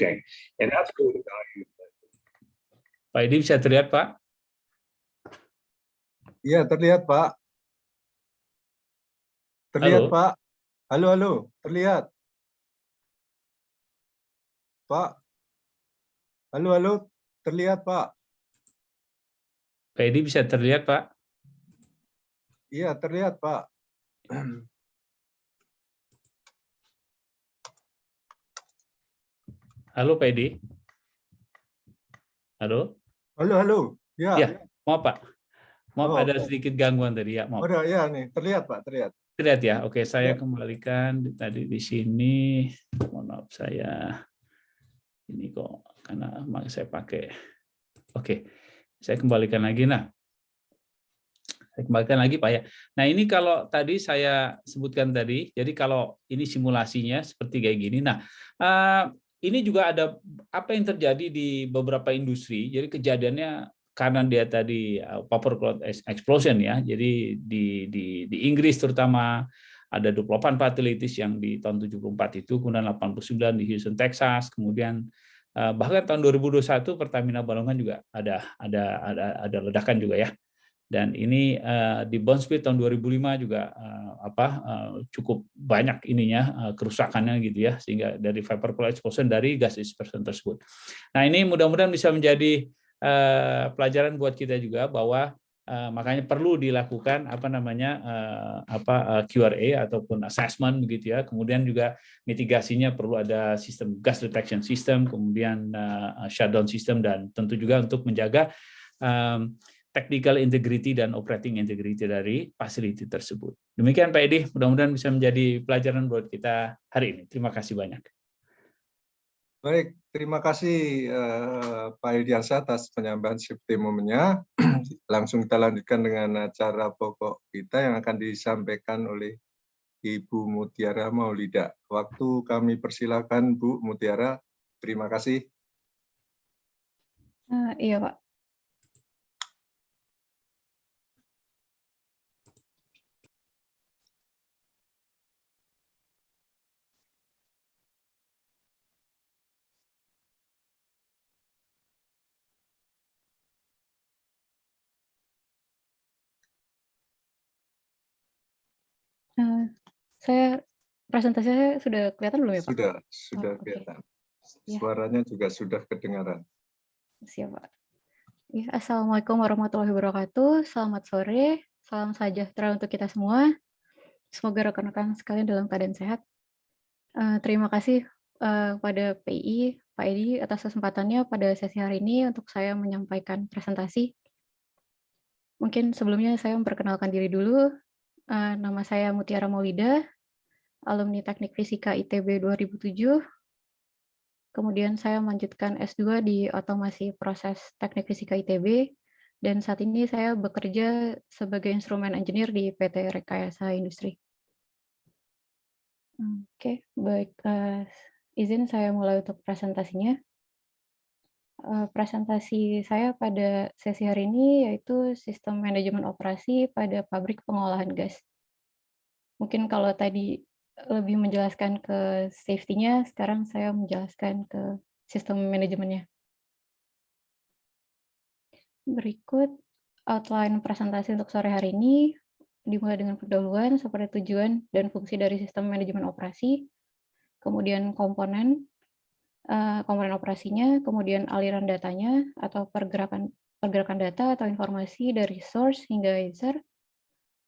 gang. And that's really valued. Pak Edi bisa terlihat, Pak? Iya, terlihat, Pak. Terlihat, Halo? Pak. Halo, halo. Terlihat. Pak. Halo, halo. Terlihat, Pak. Pak Edi bisa terlihat, Pak? Iya, terlihat, Pak. Halo, Pak Edi? Halo? Halo, halo. Ya. Ya, maaf, Pak. Maaf, Oh, ada sedikit gangguan tadi, ya, maaf. udah, ya nih. Terlihat, Pak. Terlihat. Terlihat ya? Oke, saya Ya. kembalikan tadi di sini. Mohon maaf, saya ini kok karena saya pakai. Oke, saya kembalikan lagi. Nah, saya kembalikan lagi, Pak ya. Nah, ini kalau tadi saya sebutkan tadi, jadi kalau ini simulasinya seperti kayak gini. Nah, ini juga ada apa yang terjadi di beberapa industri. Jadi kejadiannya karena dia tadi paper cloud explosion ya. Jadi di Inggris terutama ada 28 fatalities yang di tahun 74 itu, kemudian 89 di Houston, Texas, kemudian bahkan tahun 2021 Pertamina Balongan juga ada ledakan juga ya. Dan ini di Bond-Split tahun 2005 juga cukup banyak ininya kerusakannya gitu ya, sehingga dari vapor cloud explosion dari gas dispersion tersebut. Nah, ini mudah-mudahan bisa menjadi pelajaran buat kita juga bahwa makanya perlu dilakukan QRA ataupun assessment begitu ya. Kemudian juga mitigasinya perlu ada sistem gas detection system, kemudian shutdown system, dan tentu juga untuk menjaga technical integrity dan operating integrity dari facility tersebut. Demikian Pak Edi, mudah-mudahan bisa menjadi pelajaran buat kita hari ini. Terima kasih banyak. Baik, terima kasih Pak Ildiansyah atas penyampaian safety moment-nya. Langsung kita lanjutkan dengan acara pokok kita yang akan disampaikan oleh Ibu Mutiara Maulida. Waktu kami persilakan Bu Mutiara. Terima kasih. Iya Pak. Presentasinya sudah kelihatan belum ya Pak? Sudah kelihatan. Ya. Suaranya juga sudah kedengaran. Siap Pak. Ya, Assalamualaikum warahmatullahi wabarakatuh. Selamat sore, salam sejahtera untuk kita semua. Semoga rekan-rekan sekalian dalam keadaan sehat. Terima kasih pada PI, Pak Edi atas kesempatannya pada sesi hari ini untuk saya menyampaikan presentasi. Mungkin sebelumnya saya memperkenalkan diri dulu. Nama saya Mutiara Maulida, alumni Teknik Fisika ITB 2007. Kemudian saya melanjutkan S2 di Otomasi Proses Teknik Fisika ITB, dan saat ini saya bekerja sebagai instrumen engineer di PT Rekayasa Industri. Oke, baik. Izin saya mulai untuk presentasinya. Presentasi saya pada sesi hari ini yaitu sistem manajemen operasi pada pabrik pengolahan gas. Mungkin kalau tadi lebih menjelaskan ke safety-nya, sekarang saya menjelaskan ke sistem manajemennya. Berikut outline presentasi untuk sore hari ini, dimulai dengan pendahuluan seperti tujuan dan fungsi dari sistem manajemen operasi, kemudian komponen operasinya, kemudian aliran datanya atau pergerakan data atau informasi dari source hingga user,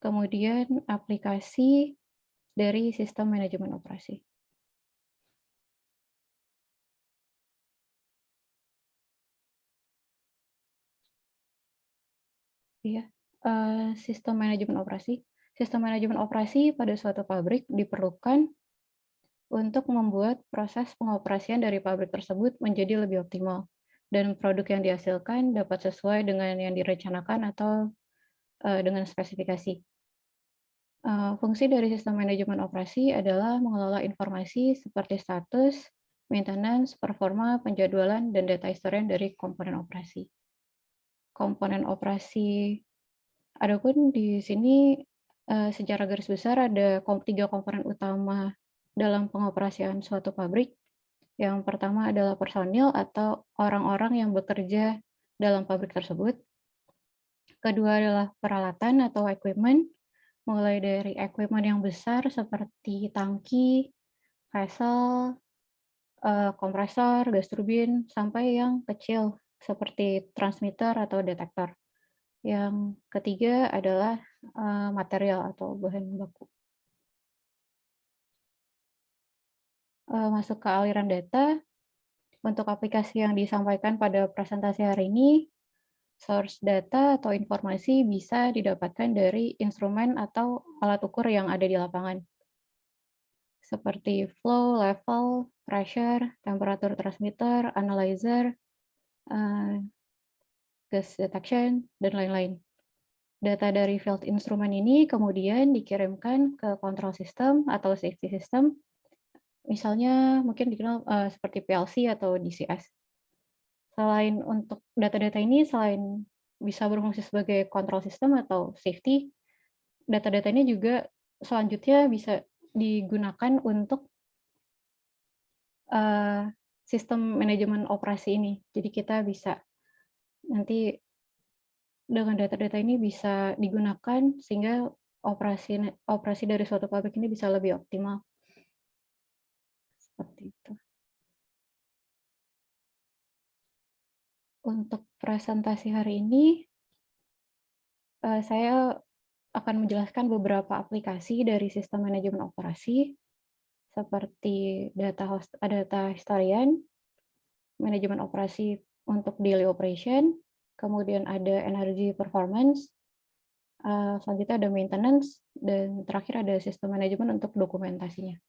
kemudian aplikasi dari sistem manajemen operasi. Iya, sistem manajemen operasi. Sistem manajemen operasi pada suatu pabrik diperlukan untuk membuat proses pengoperasian dari pabrik tersebut menjadi lebih optimal dan produk yang dihasilkan dapat sesuai dengan yang direncanakan atau dengan spesifikasi. Fungsi dari sistem manajemen operasi adalah mengelola informasi seperti status, maintenance, performa, penjadwalan, dan data historian dari komponen operasi. Komponen operasi, adapun di sini secara garis besar ada 3 komponen utama dalam pengoperasian suatu pabrik, Yang pertama adalah personil atau orang-orang yang bekerja dalam pabrik tersebut. Kedua adalah peralatan atau equipment, mulai dari equipment yang besar seperti tangki, vessel, kompresor, gas turbin, sampai yang kecil seperti transmitter atau detektor. Yang ketiga adalah material atau bahan baku. Masuk ke aliran data, untuk aplikasi yang disampaikan pada presentasi hari ini, source data atau informasi bisa didapatkan dari instrumen atau alat ukur yang ada di lapangan, seperti flow, level, pressure, temperatur transmitter, analyzer, gas detection, dan lain-lain. Data dari field instrumen ini kemudian dikirimkan ke control system atau safety system, misalnya mungkin dikenal seperti PLC atau DCS. Selain untuk data-data ini, selain bisa berfungsi sebagai control system atau safety, data-data ini juga selanjutnya bisa digunakan untuk sistem manajemen operasi ini. Jadi kita bisa nanti dengan data-data ini bisa digunakan sehingga operasi dari suatu pabrik ini bisa lebih optimal. Seperti itu. Untuk presentasi hari ini, saya akan menjelaskan beberapa aplikasi dari sistem manajemen operasi, seperti data historian, manajemen operasi untuk daily operation, kemudian ada energy performance, selanjutnya ada maintenance, dan terakhir ada sistem manajemen untuk dokumentasinya.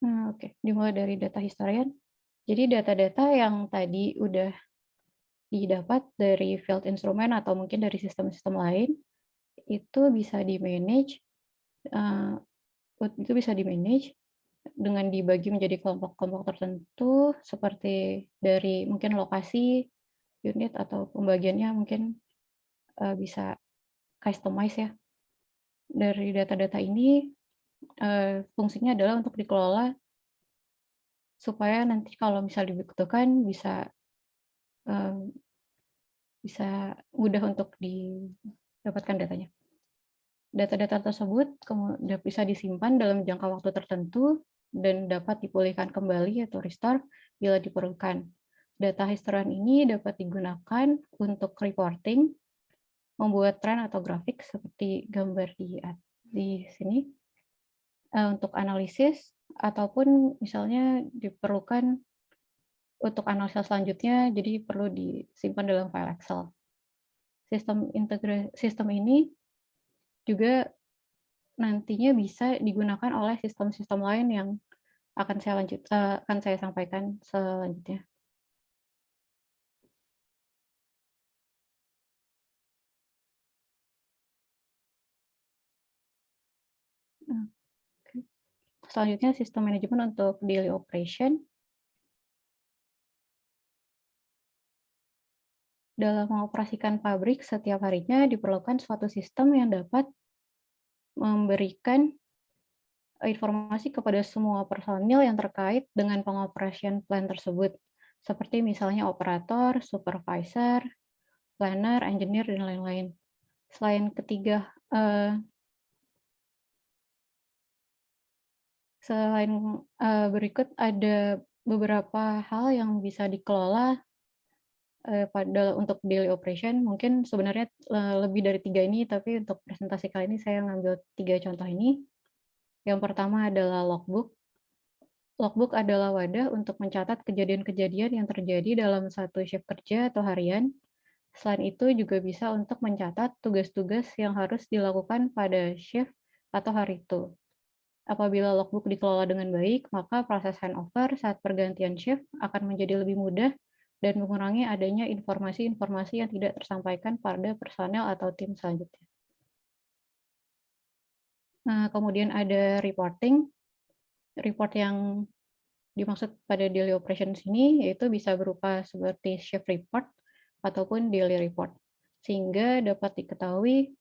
Nah, oke, dimulai dari data historian. Jadi data-data yang tadi udah didapat dari field instrument atau mungkin dari sistem-sistem lain, itu bisa di-manage dengan dibagi menjadi kelompok-kelompok tertentu, seperti dari mungkin lokasi, unit, atau pembagiannya mungkin bisa customize ya. Dari data-data ini, fungsinya adalah untuk dikelola supaya nanti kalau misal dibutuhkan bisa mudah untuk didapatkan datanya. Data-data tersebut kemudian bisa disimpan dalam jangka waktu tertentu dan dapat dipulihkan kembali atau restore bila diperlukan. Data historian ini dapat digunakan untuk reporting, membuat tren atau grafik seperti gambar di sini, untuk analisis, ataupun misalnya diperlukan untuk analisa selanjutnya, jadi perlu disimpan dalam file Excel. Sistem ini juga nantinya bisa digunakan oleh sistem-sistem lain yang akan saya sampaikan selanjutnya. Selanjutnya sistem manajemen untuk daily operation. Dalam mengoperasikan pabrik setiap harinya diperlukan suatu sistem yang dapat memberikan informasi kepada semua personil yang terkait dengan pengoperasian plant tersebut, seperti misalnya operator, supervisor, planner, engineer, dan lain-lain. Berikut ada beberapa hal yang bisa dikelola untuk daily operation. Mungkin sebenarnya lebih dari 3 ini, tapi untuk presentasi kali ini saya ngambil 3 contoh ini. Yang pertama adalah logbook. Logbook adalah wadah untuk mencatat kejadian-kejadian yang terjadi dalam satu shift kerja atau harian. Selain itu juga bisa untuk mencatat tugas-tugas yang harus dilakukan pada shift atau hari itu. Apabila logbook dikelola dengan baik, maka proses handover saat pergantian shift akan menjadi lebih mudah dan mengurangi adanya informasi-informasi yang tidak tersampaikan pada personel atau tim selanjutnya. Nah, kemudian ada reporting. Report yang dimaksud pada daily operations ini yaitu bisa berupa seperti shift report ataupun daily report. sehingga dapat diketahui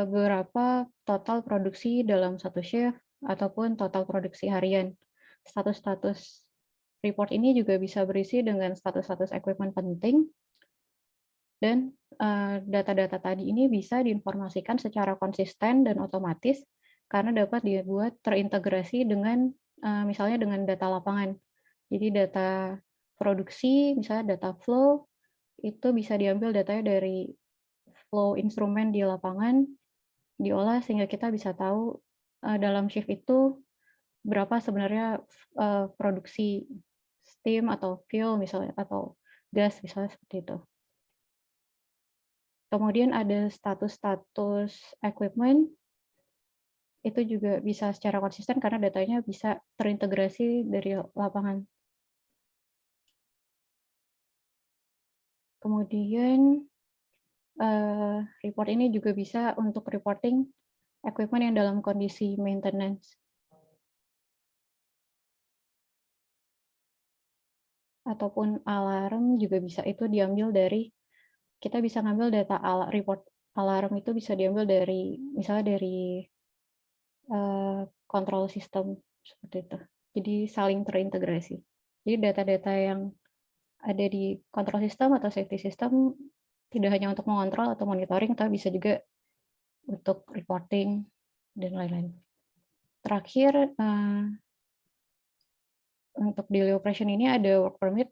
berapa total produksi dalam satu shift ataupun total produksi harian. Status-status report ini juga bisa berisi dengan status-status equipment penting, dan data-data tadi ini bisa diinformasikan secara konsisten dan otomatis karena dapat dibuat terintegrasi dengan misalnya dengan data lapangan. Jadi data produksi, misalnya data flow, itu bisa diambil datanya dari flow instrumen di lapangan, diolah sehingga kita bisa tahu dalam shift itu berapa sebenarnya produksi steam atau fuel misalnya, atau gas misalnya, seperti itu. Kemudian ada status-status equipment, itu juga bisa secara konsisten karena datanya bisa terintegrasi dari lapangan. Kemudian report ini juga bisa untuk reporting equipment yang dalam kondisi maintenance. Ataupun alarm juga bisa, itu diambil dari, kita bisa ngambil data report alarm itu bisa diambil dari, misalnya dari kontrol sistem, seperti itu. Jadi saling terintegrasi. Jadi data-data yang ada di kontrol sistem atau safety system tidak hanya untuk mengontrol atau monitoring, tapi bisa juga untuk reporting dan lain-lain. Terakhir, untuk daily operation ini ada work permit.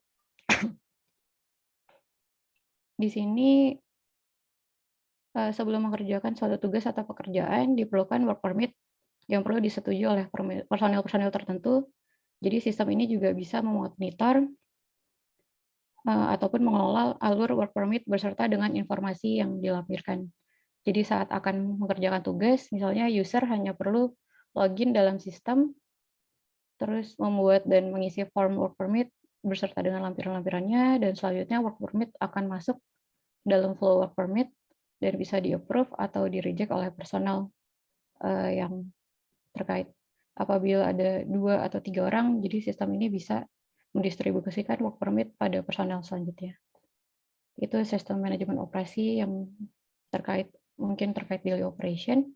Di sini sebelum mengerjakan suatu tugas atau pekerjaan diperlukan work permit yang perlu disetujui oleh personel-personel tertentu. Jadi sistem ini juga bisa memonitor ataupun mengelola alur work permit beserta dengan informasi yang dilampirkan. Jadi saat akan mengerjakan tugas, misalnya user hanya perlu login dalam sistem, terus membuat dan mengisi form work permit beserta dengan lampiran-lampirannya, dan selanjutnya work permit akan masuk dalam flow work permit dan bisa di-approve atau di-reject oleh personal yang terkait. Apabila ada 2 atau 3 orang, jadi sistem ini bisa mendistribusikan work permit pada personel selanjutnya. Itu sistem manajemen operasi yang mungkin terkait daily operation.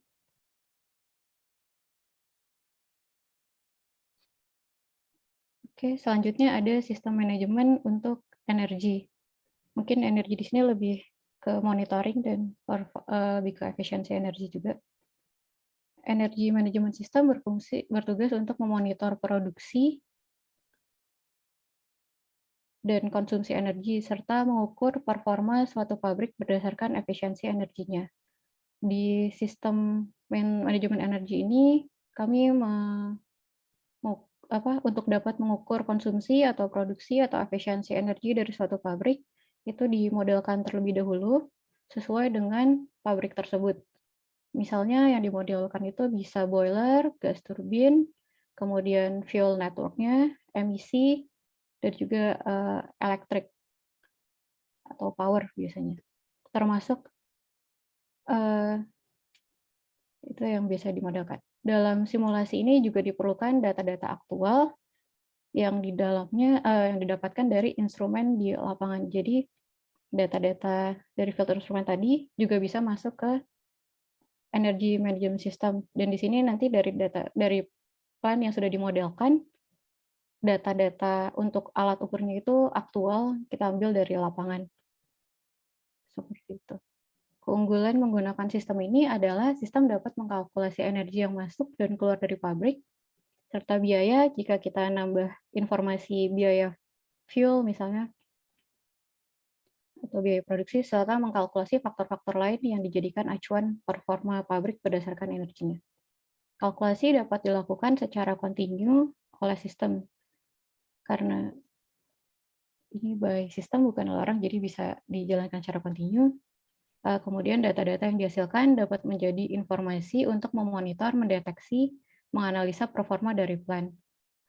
Oke, selanjutnya ada sistem manajemen untuk energi. Mungkin energi di sini lebih ke monitoring dan lebih ke efisiensi energi juga. Energi manajemen sistem bertugas untuk memonitor produksi dan konsumsi energi, serta mengukur performa suatu pabrik berdasarkan efisiensi energinya. Di sistem manajemen energi ini, kami untuk dapat mengukur konsumsi atau produksi atau efisiensi energi dari suatu pabrik, itu dimodelkan terlebih dahulu sesuai dengan pabrik tersebut. Misalnya yang dimodelkan itu bisa boiler, gas turbin, kemudian fuel network-nya, emisi, dan juga elektrik atau power biasanya. Termasuk itu yang biasa dimodelkan. Dalam simulasi ini juga diperlukan data-data aktual yang di dalamnya yang didapatkan dari instrumen di lapangan. Jadi data-data dari filter instrumen tadi juga bisa masuk ke energy management system, dan di sini nanti dari plan yang sudah dimodelkan, data-data untuk alat ukurnya itu aktual, kita ambil dari lapangan. Seperti itu. Keunggulan menggunakan sistem ini adalah sistem dapat mengkalkulasi energi yang masuk dan keluar dari pabrik, serta biaya jika kita nambah informasi biaya fuel misalnya, atau biaya produksi, serta mengkalkulasi faktor-faktor lain yang dijadikan acuan performa pabrik berdasarkan energinya. Kalkulasi dapat dilakukan secara kontinu oleh sistem, karena ini by sistem bukan orang, jadi bisa dijalankan secara kontinu. Kemudian data-data yang dihasilkan dapat menjadi informasi untuk memonitor, mendeteksi, menganalisa performa dari plan.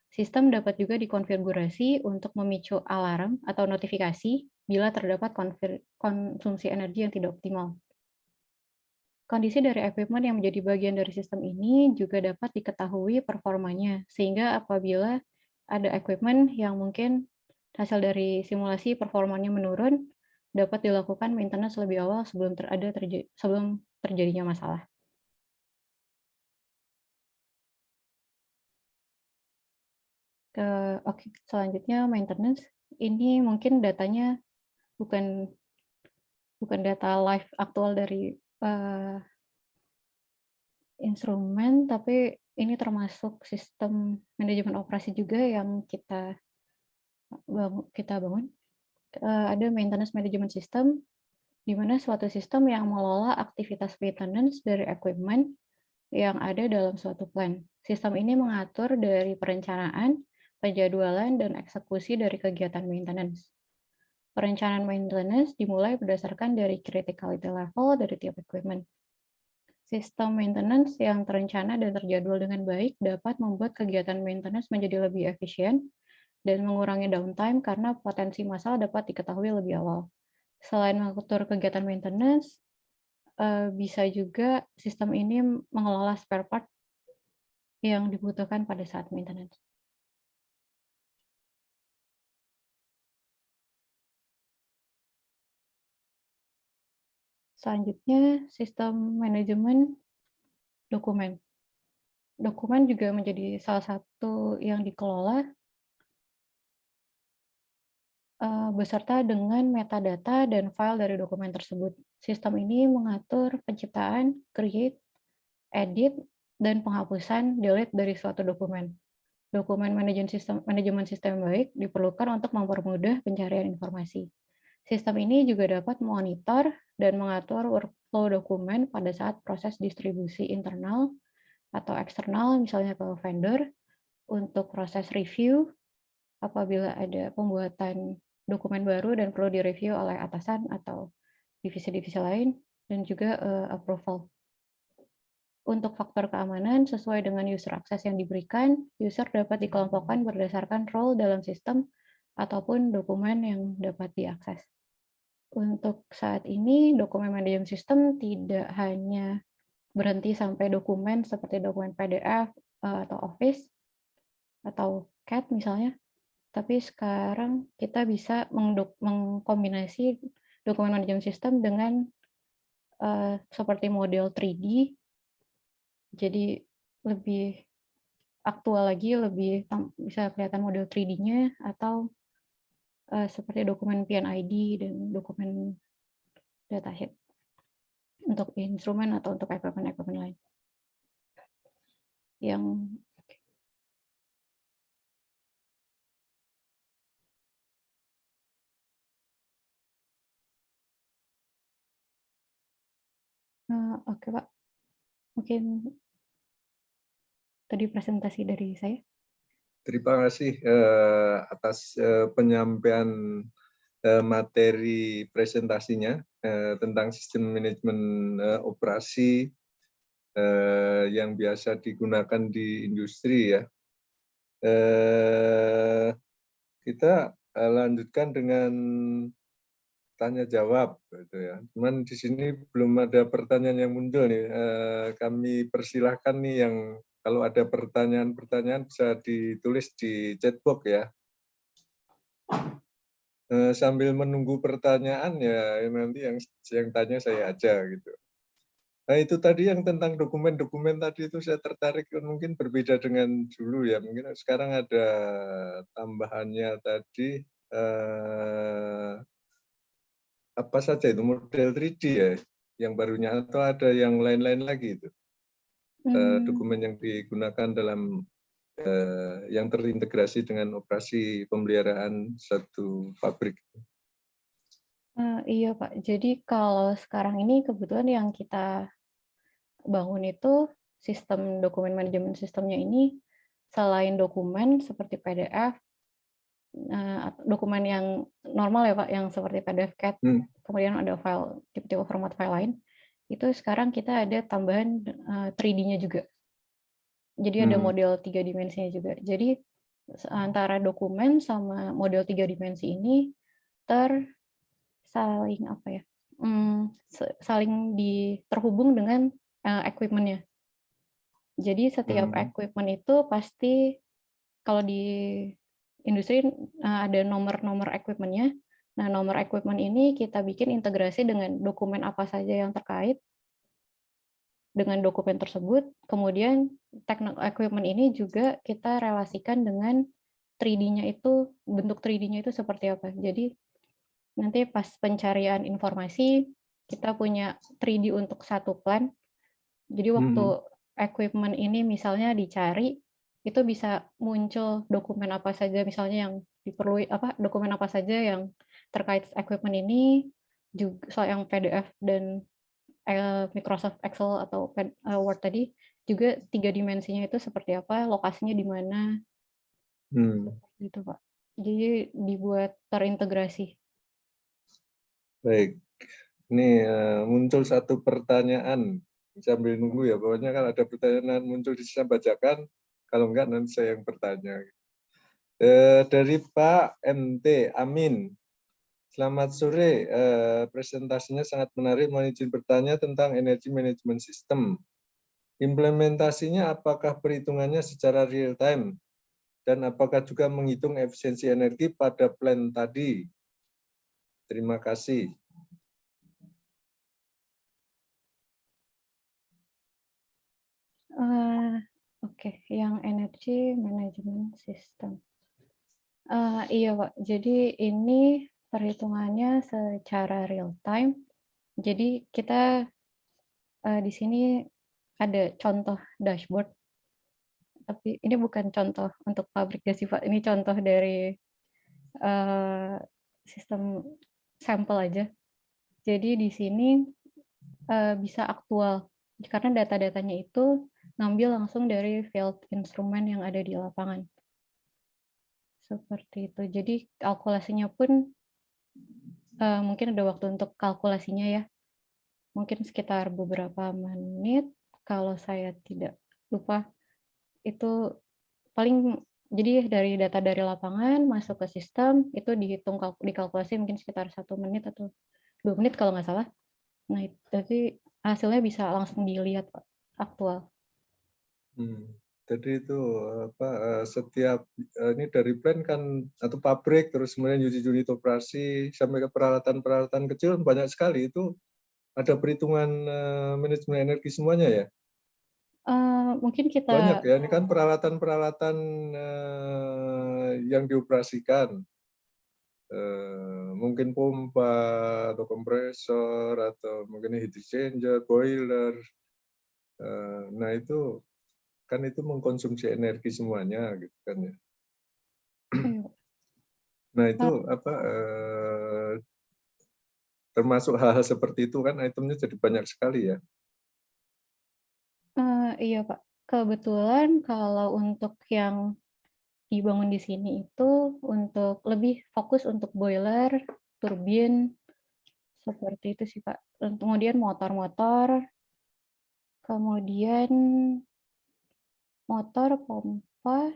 Sistem dapat juga dikonfigurasi untuk memicu alarm atau notifikasi bila terdapat konsumsi energi yang tidak optimal. Kondisi dari equipment yang menjadi bagian dari sistem ini juga dapat diketahui performanya, sehingga apabila ada equipment yang mungkin hasil dari simulasi performanya menurun, dapat dilakukan maintenance lebih awal sebelum terjadinya masalah. Oke, selanjutnya maintenance. Ini mungkin datanya bukan data live aktual dari instrumen, tapi ini termasuk sistem manajemen operasi juga yang kita bangun. Ada maintenance management system, di mana suatu sistem yang mengelola aktivitas maintenance dari equipment yang ada dalam suatu plan. Sistem ini mengatur dari perencanaan, penjadwalan, dan eksekusi dari kegiatan maintenance. Perencanaan maintenance dimulai berdasarkan dari criticality level dari tiap equipment. Sistem maintenance yang terencana dan terjadwal dengan baik dapat membuat kegiatan maintenance menjadi lebih efisien dan mengurangi downtime karena potensi masalah dapat diketahui lebih awal. Selain mengatur kegiatan maintenance, bisa juga sistem ini mengelola spare part yang dibutuhkan pada saat maintenance. Selanjutnya, sistem manajemen dokumen. Dokumen juga menjadi salah satu yang dikelola beserta dengan metadata dan file dari dokumen tersebut. Sistem ini mengatur penciptaan, create, edit, dan penghapusan delete dari suatu dokumen. Dokumen manajemen sistem baik diperlukan untuk mempermudah pencarian informasi. Sistem ini juga dapat memonitor dan mengatur workflow dokumen pada saat proses distribusi internal atau eksternal, misalnya ke vendor, untuk proses review apabila ada pembuatan dokumen baru dan perlu direview oleh atasan atau divisi-divisi lain, dan juga approval. Untuk faktor keamanan, sesuai dengan user access yang diberikan, user dapat dikelompokkan berdasarkan role dalam sistem ataupun dokumen yang dapat diakses. Untuk saat ini, dokumen manajemen sistem tidak hanya berhenti sampai dokumen seperti dokumen PDF atau Office atau CAD misalnya, tapi sekarang kita bisa mengkombinasi dokumen manajemen sistem dengan seperti model 3D, jadi lebih aktual lagi, lebih bisa kelihatan model 3D-nya, atau seperti dokumen PNID dan dokumen datasheet untuk instrumen atau untuk equipment lain. Oke, Pak. Mungkin tadi presentasi dari saya. Terima kasih atas penyampaian materi presentasinya tentang sistem manajemen operasi yang biasa digunakan di industri ya. Kita lanjutkan dengan tanya jawab gitu ya. Cuman di sini belum ada pertanyaan yang muncul nih. Kami persilahkan nih yang kalau ada pertanyaan-pertanyaan bisa ditulis di chat box ya. Sambil menunggu pertanyaan ya nanti yang tanya saya aja gitu. Nah itu tadi yang tentang dokumen-dokumen tadi itu saya tertarik, mungkin berbeda dengan dulu ya. Mungkin sekarang ada tambahannya tadi apa saja itu model 3D ya yang barunya, atau ada yang lain-lain lagi itu dokumen yang digunakan dalam yang terintegrasi dengan operasi pemeliharaan satu pabrik. Iya Pak, jadi kalau sekarang ini kebetulan yang kita bangun itu sistem dokumen manajemen sistemnya ini selain dokumen seperti PDF, dokumen yang normal ya Pak, yang seperti PDF CAD, kemudian ada file, tipe-tipe format file lain, itu sekarang kita ada tambahan 3D-nya juga. Jadi ada model 3 dimensinya juga. Jadi antara dokumen sama model 3 dimensi ini terhubung dengan equipment-nya. Jadi setiap equipment itu pasti, kalau di industri ada nomor-nomor equipment-nya, Nah, nomor equipment ini kita bikin integrasi dengan dokumen apa saja yang terkait dengan dokumen tersebut. Kemudian equipment ini juga kita relasikan dengan 3D-nya itu, bentuk 3D-nya itu seperti apa. Jadi nanti pas pencarian informasi, kita punya 3D untuk satu plan. Jadi waktu equipment ini misalnya dicari, itu bisa muncul dokumen apa saja misalnya yang diperlukan, dokumen apa saja yang terkait equipment ini, juga soal yang PDF dan Microsoft Excel atau Word tadi, juga 3 dimensinya itu seperti apa, lokasinya di mana, gitu Pak. Jadi dibuat terintegrasi. Baik, ini muncul satu pertanyaan sambil nunggu ya, pokoknya kalau ada pertanyaan muncul di saya bacakan, kalau enggak nanti saya yang bertanya. Dari Pak MT Amin, selamat sore, presentasinya sangat menarik, mohon izin bertanya tentang energy management system. Implementasinya apakah perhitungannya secara real time? Dan apakah juga menghitung efisiensi energi pada plan tadi? Terima kasih. Oke, yang energy management system. Iya Pak, jadi ini perhitungannya secara real time. Jadi kita di sini ada contoh dashboard, tapi ini bukan contoh untuk pabrik gas sih Pak, ini contoh dari sistem sampel aja. Jadi di sini bisa aktual, karena data-datanya itu ngambil langsung dari field instrumen yang ada di lapangan. Seperti itu. Jadi kalkulasinya pun mungkin ada waktu untuk kalkulasinya ya. Mungkin sekitar beberapa menit, kalau saya tidak lupa. Itu paling, jadi dari data dari lapangan masuk ke sistem, itu dihitung, dikalkulasi mungkin sekitar 1 menit atau 2 menit kalau nggak salah. Nah, jadi hasilnya bisa langsung dilihat Pak, aktual. Jadi itu setiap ini dari plan kan atau pabrik, terus kemudian unit operasi sampai ke peralatan-peralatan kecil banyak sekali, itu ada perhitungan manajemen energi semuanya ya? Mungkin kita Banyak ya, ini kan peralatan-peralatan yang dioperasikan. Mungkin pompa atau kompresor atau mungkin heat exchanger, boiler. Nah itu kan itu mengkonsumsi energi semuanya gitu kan ya. Nah itu termasuk hal-hal seperti itu kan itemnya jadi banyak sekali ya. Iya Pak, kebetulan kalau untuk yang dibangun di sini itu untuk lebih fokus untuk boiler, turbin, seperti itu sih Pak. Kemudian motor-motor, kemudian motor, pompa,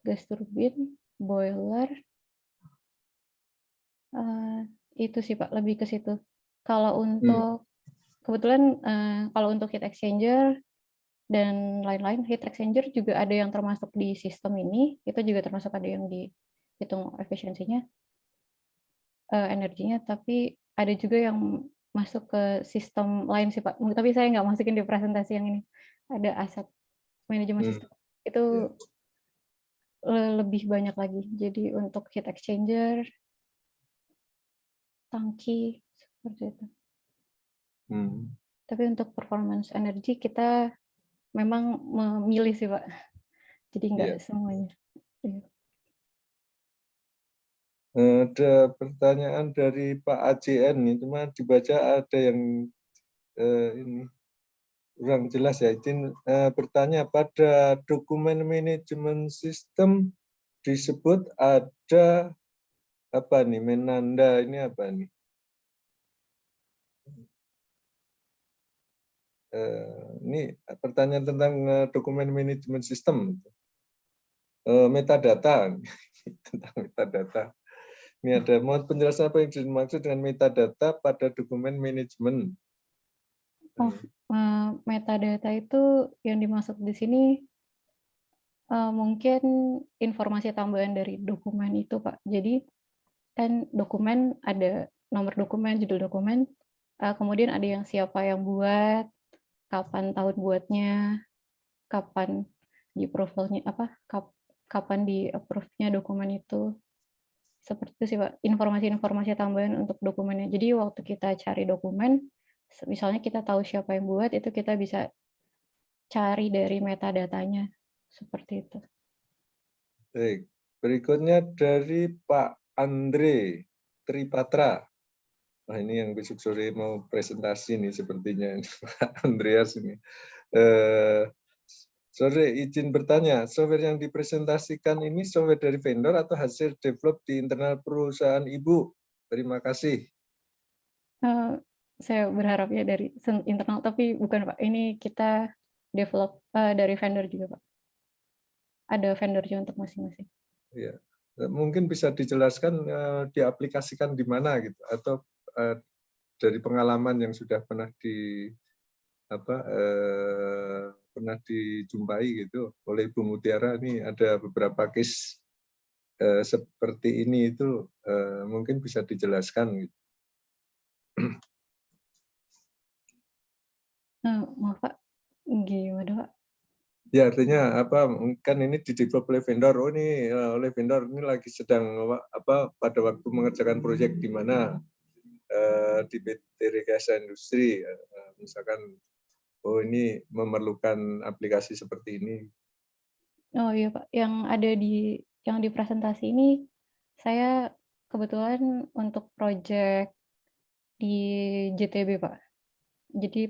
gas turbin, boiler, itu sih Pak, lebih ke situ. Kalau untuk kebetulan kalau untuk heat exchanger dan lain-lain, heat exchanger juga ada yang termasuk di sistem ini, itu juga termasuk ada yang dihitung efisiensinya, energinya, tapi ada juga yang masuk ke sistem lain sih Pak. Tapi saya nggak masukin di presentasi yang ini. Ada aset manajemen sistem. Itu lebih banyak lagi. Jadi untuk heat exchanger, tangki, seperti itu. Tapi untuk performance energi kita memang memilih sih Pak. Jadi nggak semuanya. Ada pertanyaan dari Pak AJN, cuma dibaca ada yang ini kurang jelas ya. Izin bertanya, pada dokumen manajemen sistem disebut ada apa nih, menanda ini apa nih? Ini pertanyaan tentang dokumen manajemen sistem, metadata, tentang metadata. Ini ada, mohon penjelasan apa yang dimaksud dengan metadata pada dokumen manajemen. Metadata itu yang dimaksud di sini mungkin informasi tambahan dari dokumen itu Pak. Jadi kan dokumen ada nomor dokumen, judul dokumen, kemudian ada yang siapa yang buat, kapan tahun buatnya, kapan di approval-nya kapan di approve-nya dokumen itu. Seperti itu sih Pak, informasi-informasi tambahan untuk dokumennya. Jadi waktu kita cari dokumen, misalnya kita tahu siapa yang buat, itu kita bisa cari dari metadatanya. Seperti itu. Baik, berikutnya dari Pak Andre Tripatra. Nah, ini yang besok sore mau presentasi nih sepertinya Pak Andreas ini. Sore izin bertanya, software yang dipresentasikan ini software dari vendor atau hasil develop di internal perusahaan Ibu? Terima kasih. Saya berharapnya dari internal, tapi bukan Pak. Ini kita develop dari vendor juga Pak. Ada vendornya untuk masing-masing. Ya, mungkin bisa dijelaskan diaplikasikan di mana gitu, atau dari pengalaman yang sudah pernah pernah dijumpai gitu oleh Bu Mutiara. Ini ada beberapa case seperti ini itu mungkin bisa dijelaskan gitu. Maaf Pak, gimana Pak? Ya, artinya kan ini didevelop oleh vendor. Oh, ini oleh vendor ini lagi sedang pada waktu mengerjakan proyek di mana di PT Rekayasa Industri, misalkan oh ini memerlukan aplikasi seperti ini. Oh iya Pak, yang di presentasi ini saya kebetulan untuk proyek di JTB Pak. Jadi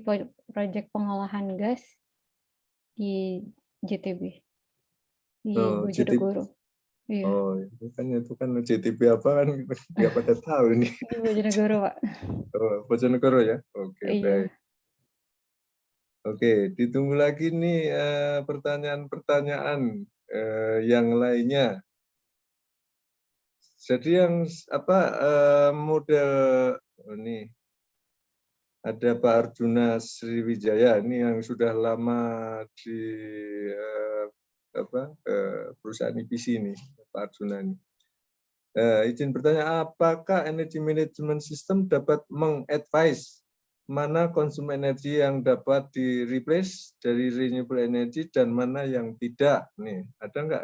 proyek pengolahan gas di JTB di Bojonegoro. Iya. Oh, itu kan JTB apa kan nggak pada tahu ini. Di Bojonegoro Pak. Oh, Bojonegoro ya. Oke, Iya. baik. Oke, ditunggu lagi nih pertanyaan-pertanyaan yang lainnya. Jadi yang model ini ada Pak Arjuna Sriwijaya, ini yang sudah lama di perusahaan IPC ini, Pak Arjuna ini. Izin bertanya, apakah energy management system dapat mengadvise mana konsumen energi yang dapat di-replace dari renewable energy dan mana yang tidak? Nih, ada nggak?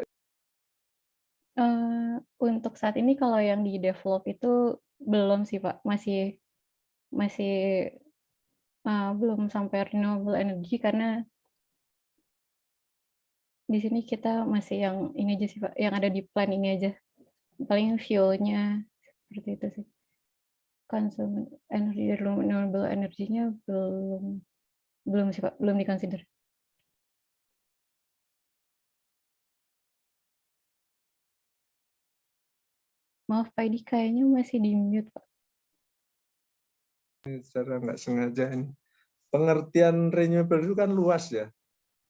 Untuk saat ini kalau yang di develop itu belum sih Pak, masih belum sampai renewable energy, karena di sini kita masih yang ini aja sih Pak, yang ada di plan ini aja. Paling fuel-nya seperti itu sih. Konsumen energi renewable energinya belum sih Pak, belum dikonsider. Maaf Pak, ini kayaknya masih di mute Pak. Secara nggak sengaja ini. Pengertian renewable itu kan luas ya.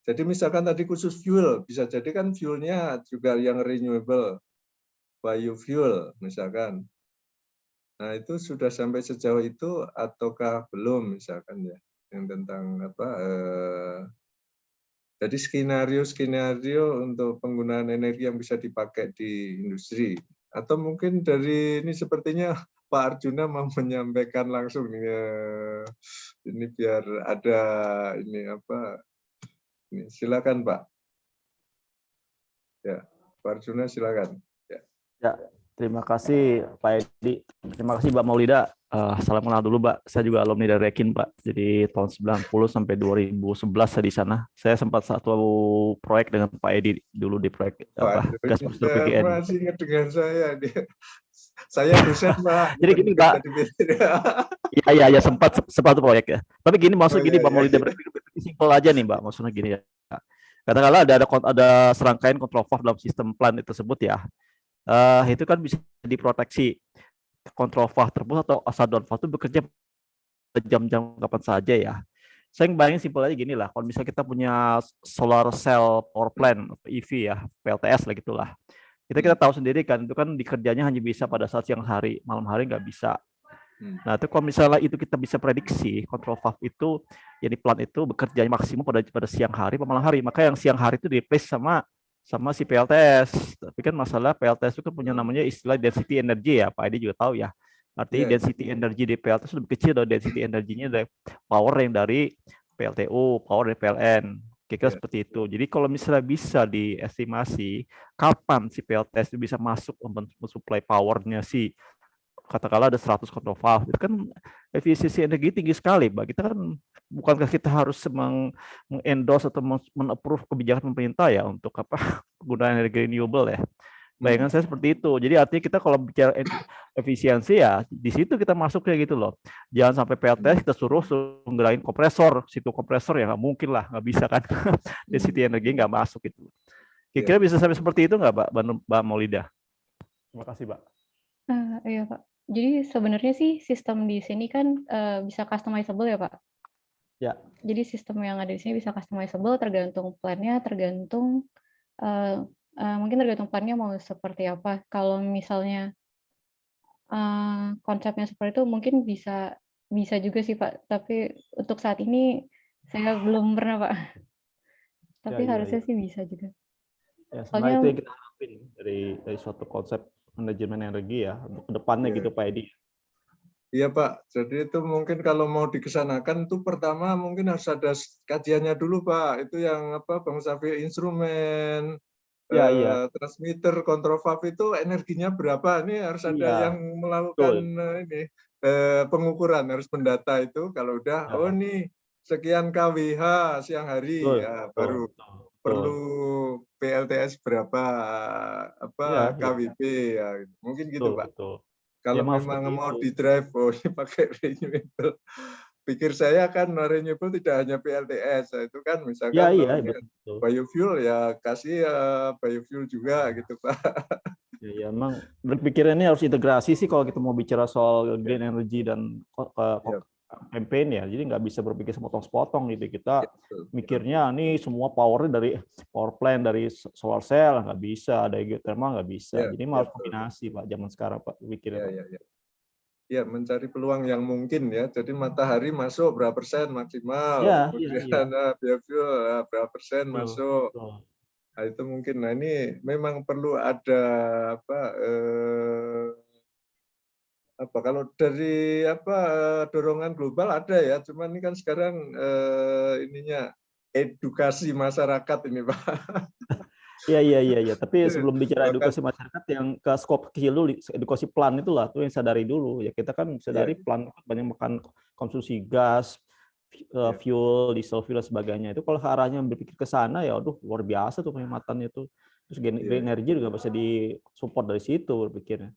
Jadi misalkan tadi khusus fuel, bisa jadi kan fuelnya juga yang renewable, biofuel misalkan. Nah itu sudah sampai sejauh itu ataukah belum misalkan ya, yang tentang jadi skenario untuk penggunaan energi yang bisa dipakai di industri. Atau mungkin dari ini sepertinya Pak Arjuna mau menyampaikan langsung nih, ini biar ada ini ini, silakan Pak. Ya, Pak Arjuna silakan. Ya, terima kasih Pak Edi. Terima kasih Mbak Maulida. Salam kenal dulu Mbak. Saya juga alumni dari Rekin Pak. Jadi tahun 90 sampai 2011 saya di sana. Saya sempat satu proyek dengan Pak Edi dulu di proyek gas produksi PGN. Masih ingat dengan saya. Saya dosen Pak. Jadi gini Pak. Iya sempat proyek ya. Tapi gini maksud gini Mbak Maulida, simpel aja nih Mbak. Maksudnya gini ya. Katakanlah ada serangkaian control valve dalam sistem plant tersebut ya. Itu kan bisa diproteksi. Control valve tersebut atau shutdown valve itu bekerja jam-jam kapan saja ya. Saya bayangin simpel aja gini lah. Kalau misalnya kita punya solar cell power plant EV ya, PLTS lah gitulah. Kita tahu sendiri kan itu kan dikerjanya hanya bisa pada saat siang hari, malam hari nggak bisa. Nah, itu kalau misalnya itu kita bisa prediksi control valve itu yang di plant itu bekerja maksimum pada siang hari atau malam hari. Maka yang siang hari itu di replace sama sama si PLTS. Tapi kan masalah PLTS itu kan punya namanya istilah density energy ya, Pak Edi juga tahu ya. Artinya Iya. density energy di PLTS lebih kecil dari density energinya dari power yang dari PLTU, power dari PLN. Kira-kira Iya. seperti itu. Jadi kalau misalnya bisa diestimasi kapan si PLTS itu bisa masuk mensuplai powernya si katakanlah ada 100 control valve, itu kan efisiensi energi tinggi sekali, Mbak. Kita kan bukankah kita harus mengendorse atau men-approve kebijakan pemerintah ya untuk apa penggunaan energi renewable ya. Bayangan saya seperti itu. Jadi artinya kita kalau bicara efisiensi ya di situ kita masuk kayak gitu loh. Jangan sampai PLTS kita suruh ngerain kompresor, situ kompresor ya nggak mungkin lah, nggak bisa kan. Density energi nggak masuk itu. Kira-kira bisa sampai seperti itu nggak, Mbak Maulida? Terima kasih, Mbak. Iya, Pak. Jadi sebenarnya sih sistem di sini kan bisa customizable ya, Pak. Ya. Jadi sistem yang ada di sini bisa customizable tergantung plan-nya, tergantung mungkin tergantung plan-nya mau seperti apa. Kalau misalnya konsepnya seperti itu mungkin bisa juga sih, Pak. Tapi untuk saat ini saya belum pernah, Pak. Tapi harusnya sih bisa juga. Ya, sebenarnya Soalnya itu yang kita harapin dari suatu konsep manajemen energi ya untuk kedepannya Iya. gitu Pak Edi. Iya Pak, jadi itu mungkin kalau mau dikesanakan itu pertama mungkin harus ada kajiannya dulu Pak. Itu yang apa Bang Safi, instrumen, Ya, iya. transmitter, kontrol valve itu energinya berapa? Ini harus ada Iya, yang melakukan betul. pengukuran, harus mendata itu. Kalau udah, oh Ya, nih sekian kWh siang hari, betul, ya betul, baru betul, betul. perlu PLTS berapa Iya, iya, kWp ya, mungkin gitu betul, Pak. betul. Ya Kalau mau memang seperti mau itu. di drive, oh ini pakai renewable. Pikir saya kan renewable tidak hanya PLTS, itu kan Ya, misalkan iya, ini betul. biofuel ya kasih biofuel juga gitu Pak. Ya, ya, emang berpikirannya harus integrasi sih kalau kita mau bicara soal green energy dan Ya, campaign ya. Jadi nggak bisa berpikir sepotong-sepotong gitu. Kita ya, betul, betul. mikirnya nih semua powernya dari power plant dari solar cell nggak bisa, ada geothermal nggak bisa. Ya, Jadi ya, harus betul. kombinasi Pak zaman sekarang Pak pikirnya Ya, Pak. ya, ya. Ya, mencari peluang yang mungkin ya. Jadi matahari masuk berapa persen maksimal, Ya, iya, iya. kemudian biofuel berapa persen Betul, masuk. betul. Nah, itu mungkin. Nah, ini memang perlu ada apa kalau dari dorongan global ada ya, cuman ini kan sekarang ininya edukasi masyarakat ini Pak. Iya, iya, iya, iya. Tapi sebelum bicara Bahkan edukasi masyarakat yang ke skop kecil dulu, edukasi plan itulah tuh yang sadari dulu. Ya kita kan sadari ya, plan banyak makan konsumsi gas, ya, fuel, diesel fuel dan sebagainya. Itu kalau arahnya berpikir ke sana ya, aduh luar biasa tuh penghematannya itu. Terus green ya, energy juga bisa disupport dari situ berpikirnya.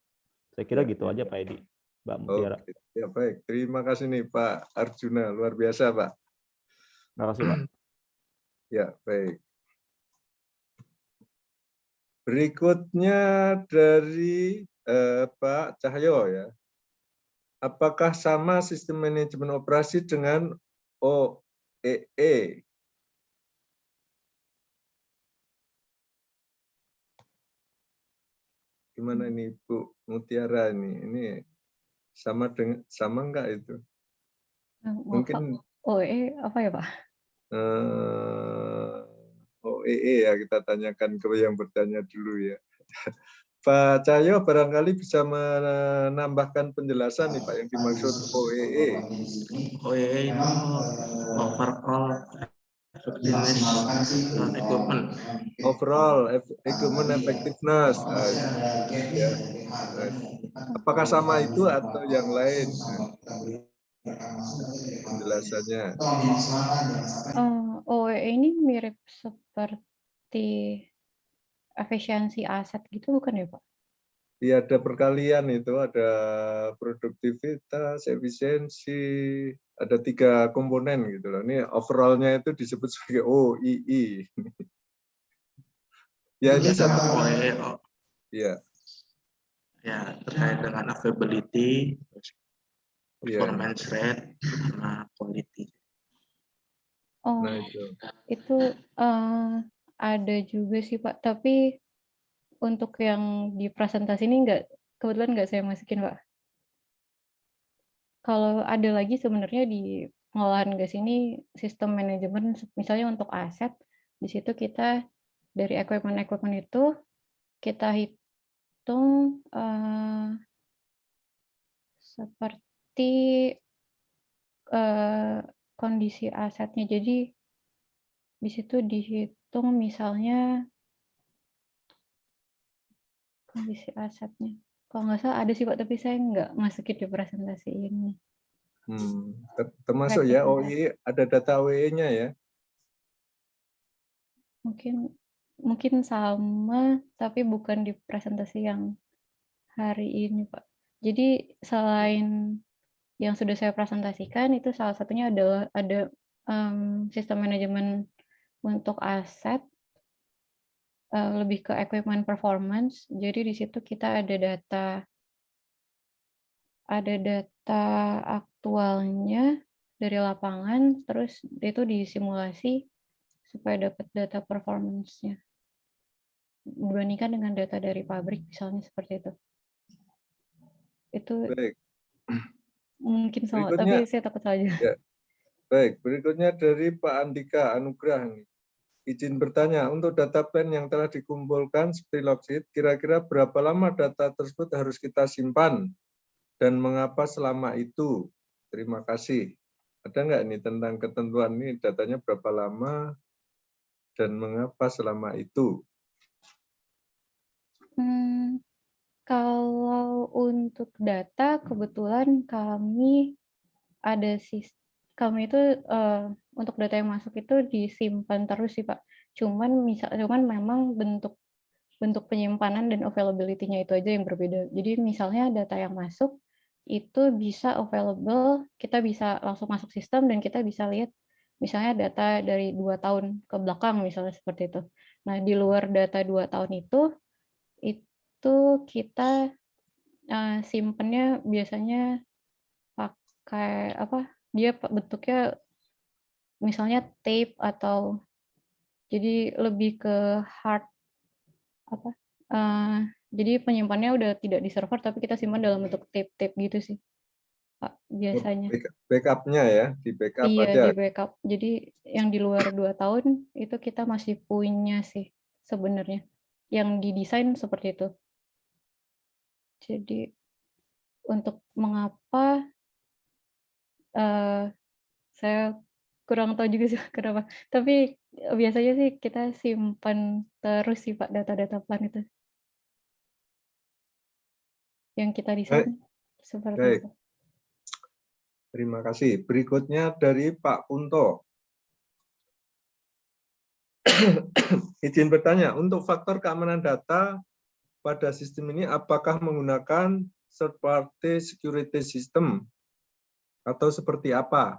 Saya kira ya, gitu ya. aja Pak Edi, Mbak Mutiara. Oke, ya baik. Terima kasih nih Pak Arjuna, luar biasa Pak. Terima kasih Pak. Ya, baik. Berikutnya dari Pak Cahyo ya. Apakah sama sistem manajemen operasi dengan OEE? Gimana ini Bu Mutiara ini? Ini sama enggak itu? Mungkin apa ya Pak? OEE ya, kita tanyakan ke yang bertanya dulu ya. Pak Cahyo barangkali bisa menambahkan penjelasan nih Pak yang dimaksud OEE. OEE itu overall equipment. Overall equipment effectiveness. Ya. Apakah sama itu atau yang lain? Penjelasannya. OEE ini mirip seperti efisiensi aset gitu bukan ya Pak? Iya, ada perkalian itu, ada produktivitas, efisiensi, ada 3 komponen gitu loh. Ini overall-nya itu disebut sebagai OII. Ya ini satu. OEE Iya. ya terkait dengan availability, performance rate, sama quality. Oh, Nah itu ada juga sih Pak, tapi untuk yang di presentasi ini kebetulan nggak saya masukin Pak. Kalau ada lagi sebenarnya di pengolahan gas ini sistem manajemen, misalnya untuk aset, di situ kita dari equipment itu kita hitung seperti kondisi asetnya. Jadi di situ dihitung misalnya kondisi asetnya. Kalau nggak salah ada sih Pak, tapi saya nggak masukin di presentasi ini. Termasuk ya OI ada data OE-nya ya. Mungkin sama, tapi bukan di presentasi yang hari ini Pak. Jadi selain yang sudah saya presentasikan, itu salah satunya adalah ada sistem manajemen untuk aset, lebih ke equipment performance. Jadi di situ kita ada data aktualnya dari lapangan, terus itu disimulasi supaya dapat data performance-nya. Dibandingkan dengan data dari pabrik, misalnya seperti itu. Itu Baik. mungkin sama, Berikutnya, tapi saya takut saja. ya, baik, berikutnya dari Pak Andika Anugrah. Izin bertanya, untuk data plan yang telah dikumpulkan seperti logsheet, kira-kira berapa lama data tersebut harus kita simpan dan mengapa selama itu? Terima kasih. Ada nggak ini tentang ketentuan ini datanya berapa lama dan mengapa selama itu? Kalau untuk data, kebetulan kami itu untuk data yang masuk itu disimpan terus sih Pak. Cuman memang bentuk penyimpanan dan availability-nya itu aja yang berbeda. Jadi misalnya data yang masuk itu bisa available, kita bisa langsung masuk sistem dan kita bisa lihat misalnya data dari 2 tahun ke belakang misalnya seperti itu. Nah, di luar data 2 tahun itu kita simpennya biasanya pakai dia bentuknya misalnya tape atau jadi lebih ke hard jadi penyimpanannya udah tidak di server tapi kita simpan dalam bentuk tape gitu sih Pak biasanya. Backupnya ya, di backup Iya, aja. di backup. Jadi yang di luar 2 tahun itu kita masih punya sih sebenarnya yang didesain seperti itu. Jadi untuk mengapa saya kurang tahu juga sih kenapa. Tapi biasanya sih kita simpan terus sih Pak data-data plan itu. Yang kita desain seperti Baik. itu. Terima kasih. Berikutnya dari Pak Kunto. Izin bertanya, untuk faktor keamanan data pada sistem ini apakah menggunakan third party security system atau seperti apa?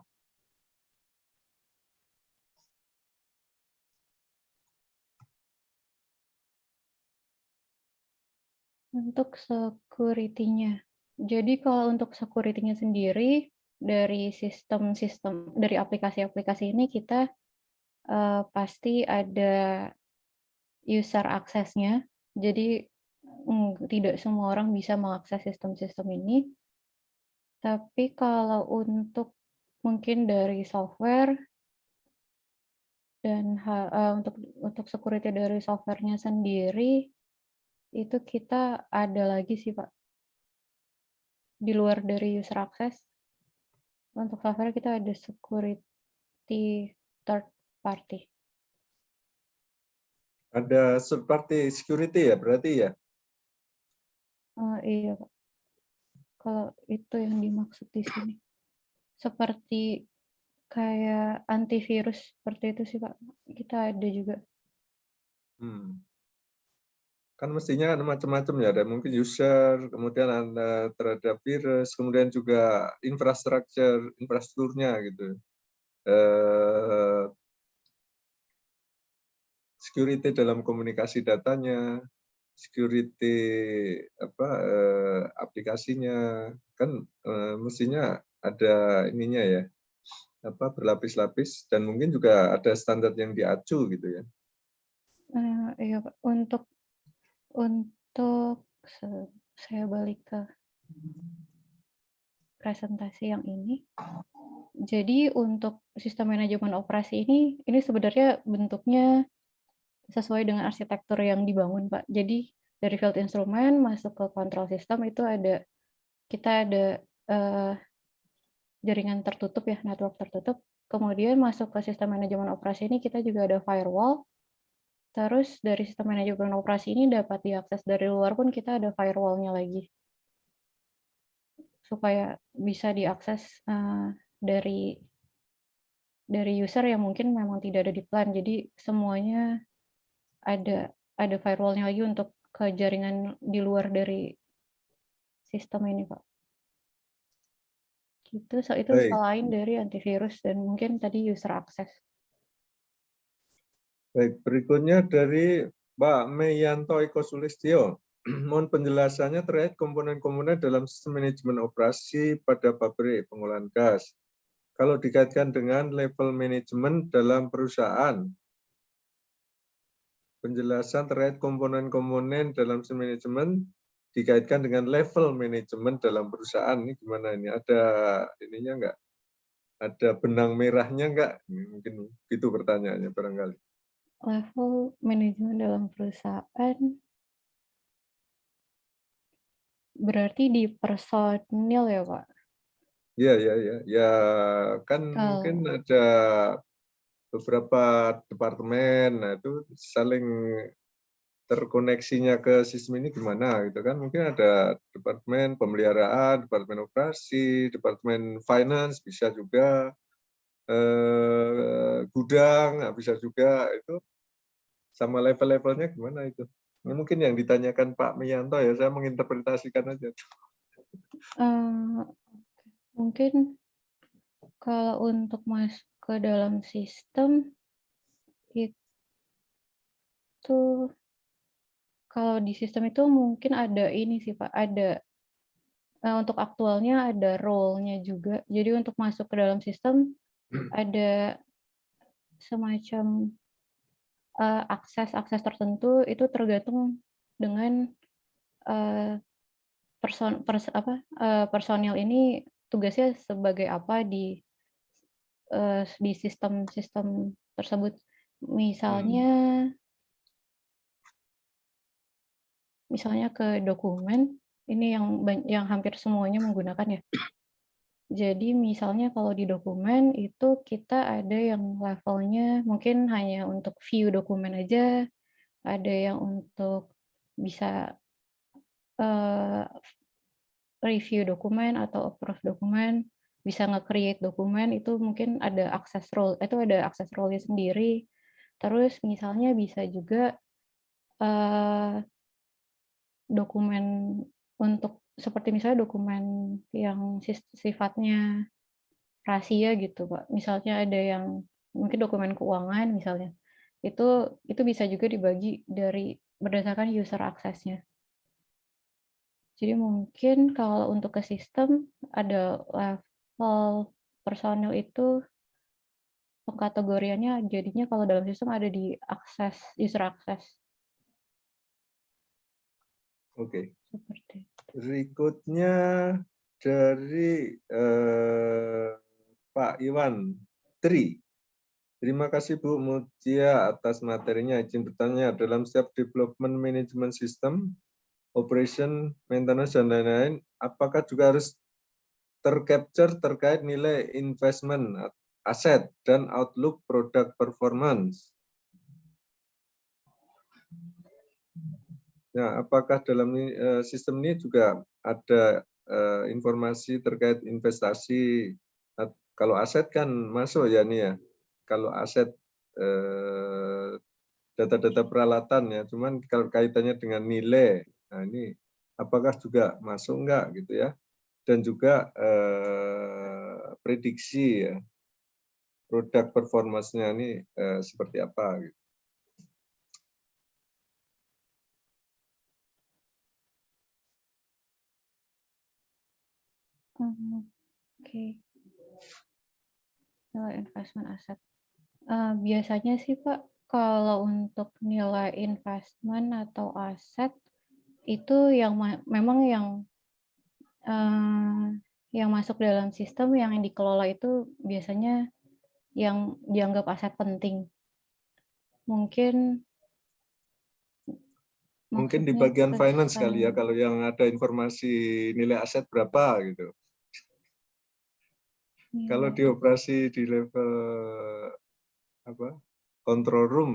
Untuk security-nya. Jadi kalau untuk security-nya sendiri dari sistem-sistem dari aplikasi-aplikasi ini kita pasti ada user access-nya. Jadi tidak semua orang bisa mengakses sistem-sistem ini. Tapi kalau untuk mungkin dari software dan untuk security dari software-nya sendiri itu kita ada lagi sih Pak. Di luar dari user access, untuk software kita ada security third party. Ada third party security ya berarti ya? Iya Pak. Kalau itu yang dimaksud di sini. Seperti kayak antivirus seperti itu sih Pak. Kita ada juga. Kan mestinya ada macam-macam ya, ada mungkin user, kemudian ada terhadap virus, kemudian juga infrastrukturnya gitu. Security dalam komunikasi datanya, security aplikasinya, kan mestinya ada ininya ya, berlapis-lapis dan mungkin juga ada standar yang diacu gitu ya. Iya Pak. Untuk saya balik ke presentasi yang ini. Jadi untuk sistem manajemen operasi ini sebenarnya bentuknya sesuai dengan arsitektur yang dibangun, Pak. Jadi dari field instrument masuk ke control system itu kita ada jaringan tertutup ya, network tertutup. Kemudian masuk ke sistem manajemen operasi ini kita juga ada firewall. Terus dari sistem manajemen operasi ini dapat diakses dari luar pun kita ada firewall-nya lagi. Supaya bisa diakses dari user yang mungkin memang tidak ada di plan. Jadi semuanya ada firewall-nya lagi untuk ke jaringan di luar dari sistem ini, Pak. Gitu, itu Baik. selain dari antivirus dan mungkin tadi user access. Baik, berikutnya dari Mbak Meyanto Eko Sulistyo. Mohon penjelasannya terkait komponen-komponen dalam sistem manajemen operasi pada pabrik pengolahan gas. Kalau dikaitkan dengan level manajemen dalam perusahaan, penjelasan terkait komponen-komponen dalam sistem manajemen dikaitkan dengan level manajemen dalam perusahaan. Ini gimana ini? Ada ininya enggak? Ada benang merahnya enggak? Mungkin itu pertanyaannya barangkali. Level manajemen dalam perusahaan berarti di personil ya, Pak? Iya, ya kan mungkin ada beberapa departemen, nah itu saling terkoneksinya ke sistem ini gimana gitu kan? Mungkin ada departemen pemeliharaan, departemen operasi, departemen finance bisa juga, gudang nah bisa juga itu sama level-levelnya gimana itu? Ini mungkin yang ditanyakan Pak Miyanto ya, saya menginterpretasikan aja. Mungkin kalau untuk masuk ke dalam sistem itu kalau di sistem itu mungkin ada ini sih Pak, ada untuk aktualnya ada role-nya juga. Jadi untuk masuk ke dalam sistem ada semacam akses tertentu itu tergantung dengan personil ini tugasnya sebagai apa di sistem-sistem tersebut. Misalnya ke dokumen, ini yang hampir semuanya menggunakan ya. Jadi misalnya kalau di dokumen itu kita ada yang levelnya mungkin hanya untuk view dokumen aja, ada yang untuk bisa review dokumen atau approve dokumen, bisa nge-create dokumen, itu mungkin ada akses role, itu ada akses role-nya sendiri. Terus misalnya bisa juga dokumen untuk seperti misalnya dokumen yang sifatnya rahasia gitu, Pak. Misalnya ada yang mungkin dokumen keuangan misalnya. Itu bisa juga dibagi berdasarkan user access-nya. Jadi mungkin kalau untuk ke sistem ada level personil itu pengkategoriannya jadinya kalau dalam sistem ada di user access. Oke. Seperti Berikutnya dari Pak Iwan Tri. Terima kasih Bu Mutia atas materinya. Izin bertanya, dalam setiap development management system, operation, maintenance, dan lain-lain, apakah juga harus tercapture terkait nilai investment, aset, dan outlook product performance? Nah, apakah dalam sistem ini juga ada informasi terkait investasi? Kalau aset kan masuk ya nih ya. Kalau aset data-data peralatan ya, cuman kalau kaitannya dengan nilai, nah ini apakah juga masuk enggak gitu ya? Dan juga prediksi ya, produk performance-nya ini seperti apa gitu. Oke. Nilai investment aset. Biasanya sih Pak, kalau untuk nilai investment atau aset itu yang memang yang masuk dalam sistem yang dikelola itu biasanya yang dianggap aset penting. Mungkin Mungkin di Maksudnya bagian finance kali ya, pesan kalau yang ada informasi nilai aset berapa gitu. Kalau nilai. di operasi di level apa control room,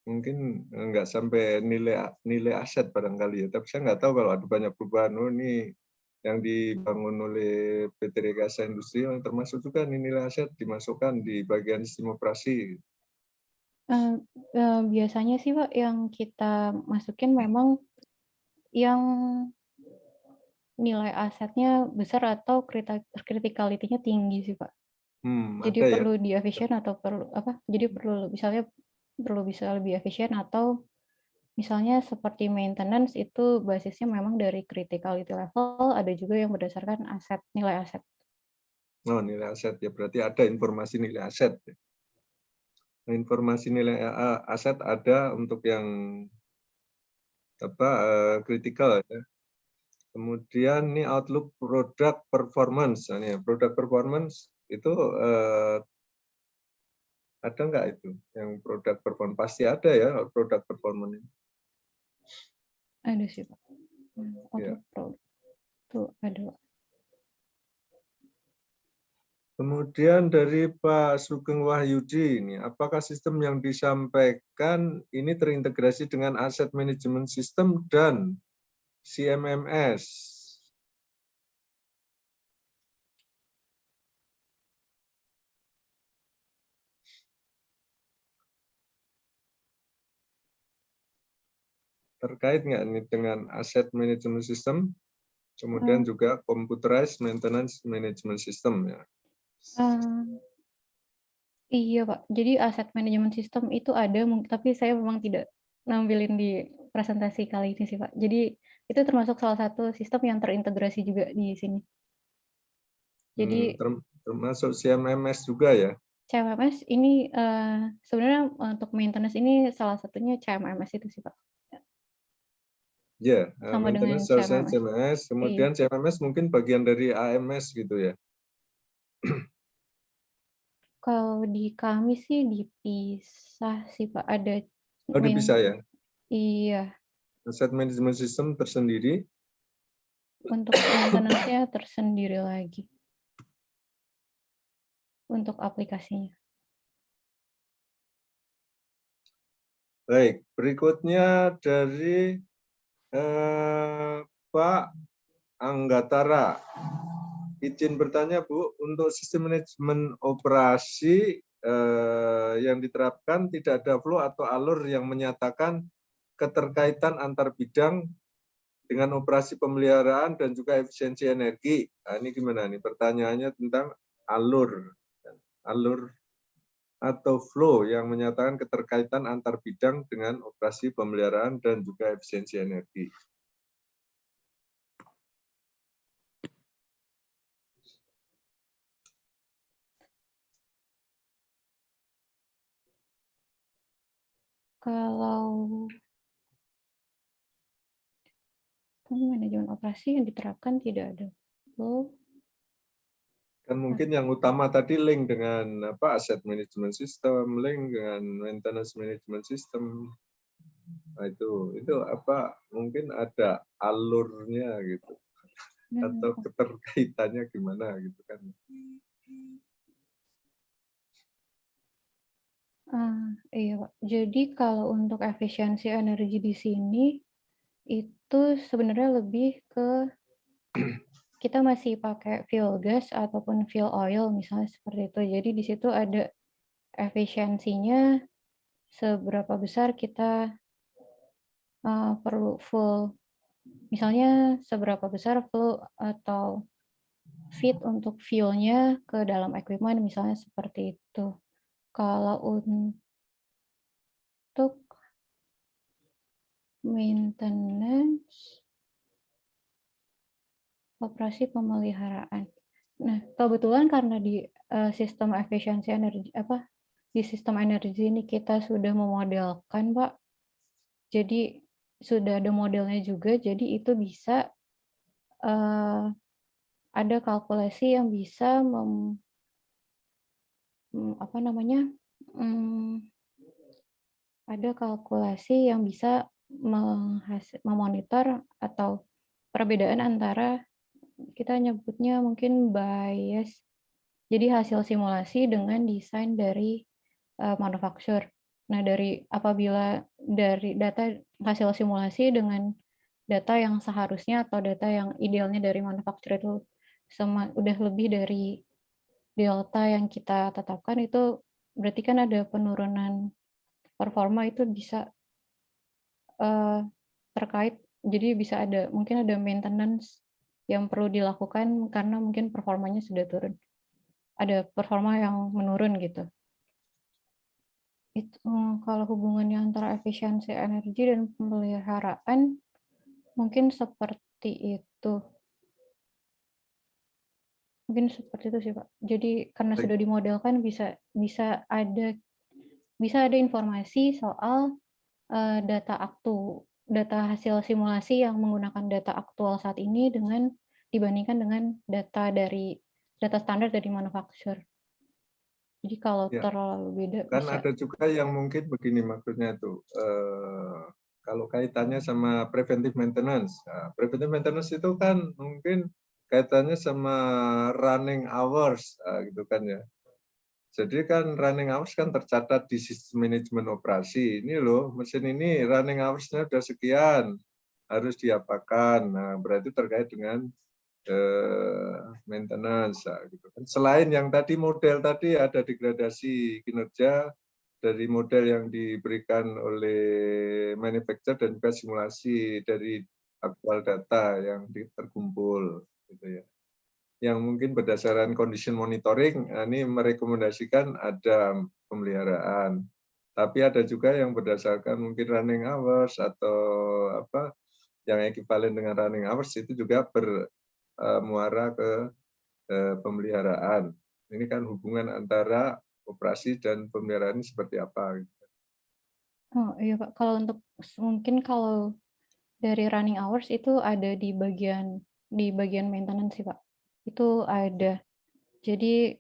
mungkin nggak sampai nilai aset barangkali ya. Tapi saya nggak tahu kalau ada banyak perubahan. Oh, ini yang dibangun oleh PT Rekasa Industri yang termasuk juga nih nilai aset dimasukkan di bagian sistem operasi. Biasanya sih Pak yang kita masukin memang yang nilai asetnya besar atau criticality-nya tinggi sih Pak. Jadi Ada ya. perlu di efisien atau perlu apa? Jadi perlu misalnya perlu bisa lebih efisien atau misalnya seperti maintenance itu basisnya memang dari criticality level, ada juga yang berdasarkan aset, nilai aset. Oh, nilai aset ya, berarti ada informasi nilai aset. Informasi nilai aset ada untuk yang kritikal ya. Kemudian ini outlook product performance. Nah, ini product performance itu ada nggak itu? Yang product performance pasti ada ya product performance. Ada sih Pak. Ya. Outlook produk tuh ada. Kemudian dari Pak Sugeng Wahyudi ini, apakah sistem yang disampaikan ini terintegrasi dengan Asset Management System dan CMMS? Terkait nggak ini dengan Asset Management System, kemudian juga Computerized Maintenance Management System ya? Iya Pak, jadi aset manajemen sistem itu ada, tapi saya memang tidak nampilin di presentasi kali ini sih Pak. Jadi itu termasuk salah satu sistem yang terintegrasi juga di sini. Jadi Termasuk CMMS juga ya? CMMS ini sebenarnya untuk maintenance ini salah satunya CMMS itu sih Pak. Ya, Sama dengan maintenance harusnya CMMS. CMMS, kemudian CMMS mungkin bagian dari AMS gitu ya? Kalau di kami sih dipisah sih Pak, ada Oh, dipisah ya? Iya, Asset Management System tersendiri. untuk maintenance-nya tersendiri lagi. Untuk aplikasinya. Baik, berikutnya dari Pak Anggatara. Izin bertanya Bu, untuk sistem manajemen operasi yang diterapkan tidak ada flow atau alur yang menyatakan keterkaitan antar bidang dengan operasi pemeliharaan dan juga efisiensi energi. Nah, ini gimana nih? Pertanyaannya tentang alur atau flow yang menyatakan keterkaitan antar bidang dengan operasi pemeliharaan dan juga efisiensi energi. Kalau manajemen operasi yang diterapkan tidak ada flow. Kan mungkin yang utama tadi link dengan asset management system, link dengan maintenance management system. Nah, itu mungkin ada alurnya gitu atau keterkaitannya gimana gitu kan. Iya Pak. Jadi kalau untuk efisiensi energi di sini itu sebenarnya lebih ke kita masih pakai fuel gas ataupun fuel oil misalnya seperti itu. Jadi di situ ada efisiensinya seberapa besar kita perlu full. Misalnya seberapa besar flow atau feed untuk fuel-nya ke dalam equipment misalnya seperti itu. Kalau untuk maintenance operasi pemeliharaan. Nah, kebetulan karena di sistem efisiensi energi di sistem energi ini kita sudah memodelkan, Pak. Jadi sudah ada modelnya juga, jadi itu bisa ada kalkulasi yang bisa ada kalkulasi yang bisa memonitor atau perbedaan antara kita nyebutnya mungkin bias. Jadi hasil simulasi dengan desain dari manufacturer. Nah, apabila dari data hasil simulasi dengan data yang seharusnya atau data yang idealnya dari manufacturer itu udah lebih dari delta yang kita tetapkan, itu berarti kan ada penurunan performa, itu bisa terkait, jadi bisa mungkin ada maintenance yang perlu dilakukan karena mungkin performanya sudah turun. Ada performa yang menurun gitu. Itu kalau hubungannya antara efisiensi energi dan pemeliharaan mungkin seperti itu. Mungkin seperti itu sih, Pak. Jadi karena sudah dimodelkan bisa ada informasi soal data hasil simulasi yang menggunakan data aktual saat ini dibandingkan dengan data standar dari manufacturer. Jadi kalau terlalu beda kan bisa. ada juga yang mungkin begini maksudnya tuh, kalau kaitannya sama preventive maintenance. Nah, preventive maintenance itu kan mungkin kaitannya sama running hours, gitu kan ya. Jadi kan running hours kan tercatat di sistem manajemen operasi. Ini loh, mesin ini running hours-nya udah sekian, harus diapakan. Nah, berarti terkait dengan maintenance. Gitu kan. Selain yang tadi model tadi ada degradasi kinerja dari model yang diberikan oleh manufacturer dan juga simulasi dari aktual data yang terkumpul. Gitu ya. Yang mungkin berdasarkan condition monitoring, ini merekomendasikan ada pemeliharaan. Tapi ada juga yang berdasarkan mungkin running hours atau apa yang ekivalen dengan running hours itu juga bermuara ke pemeliharaan. Ini kan hubungan antara operasi dan pemeliharaan ini seperti apa? Oh iya Pak, mungkin kalau dari running hours itu ada di bagian maintenance sih Pak. Itu ada. Jadi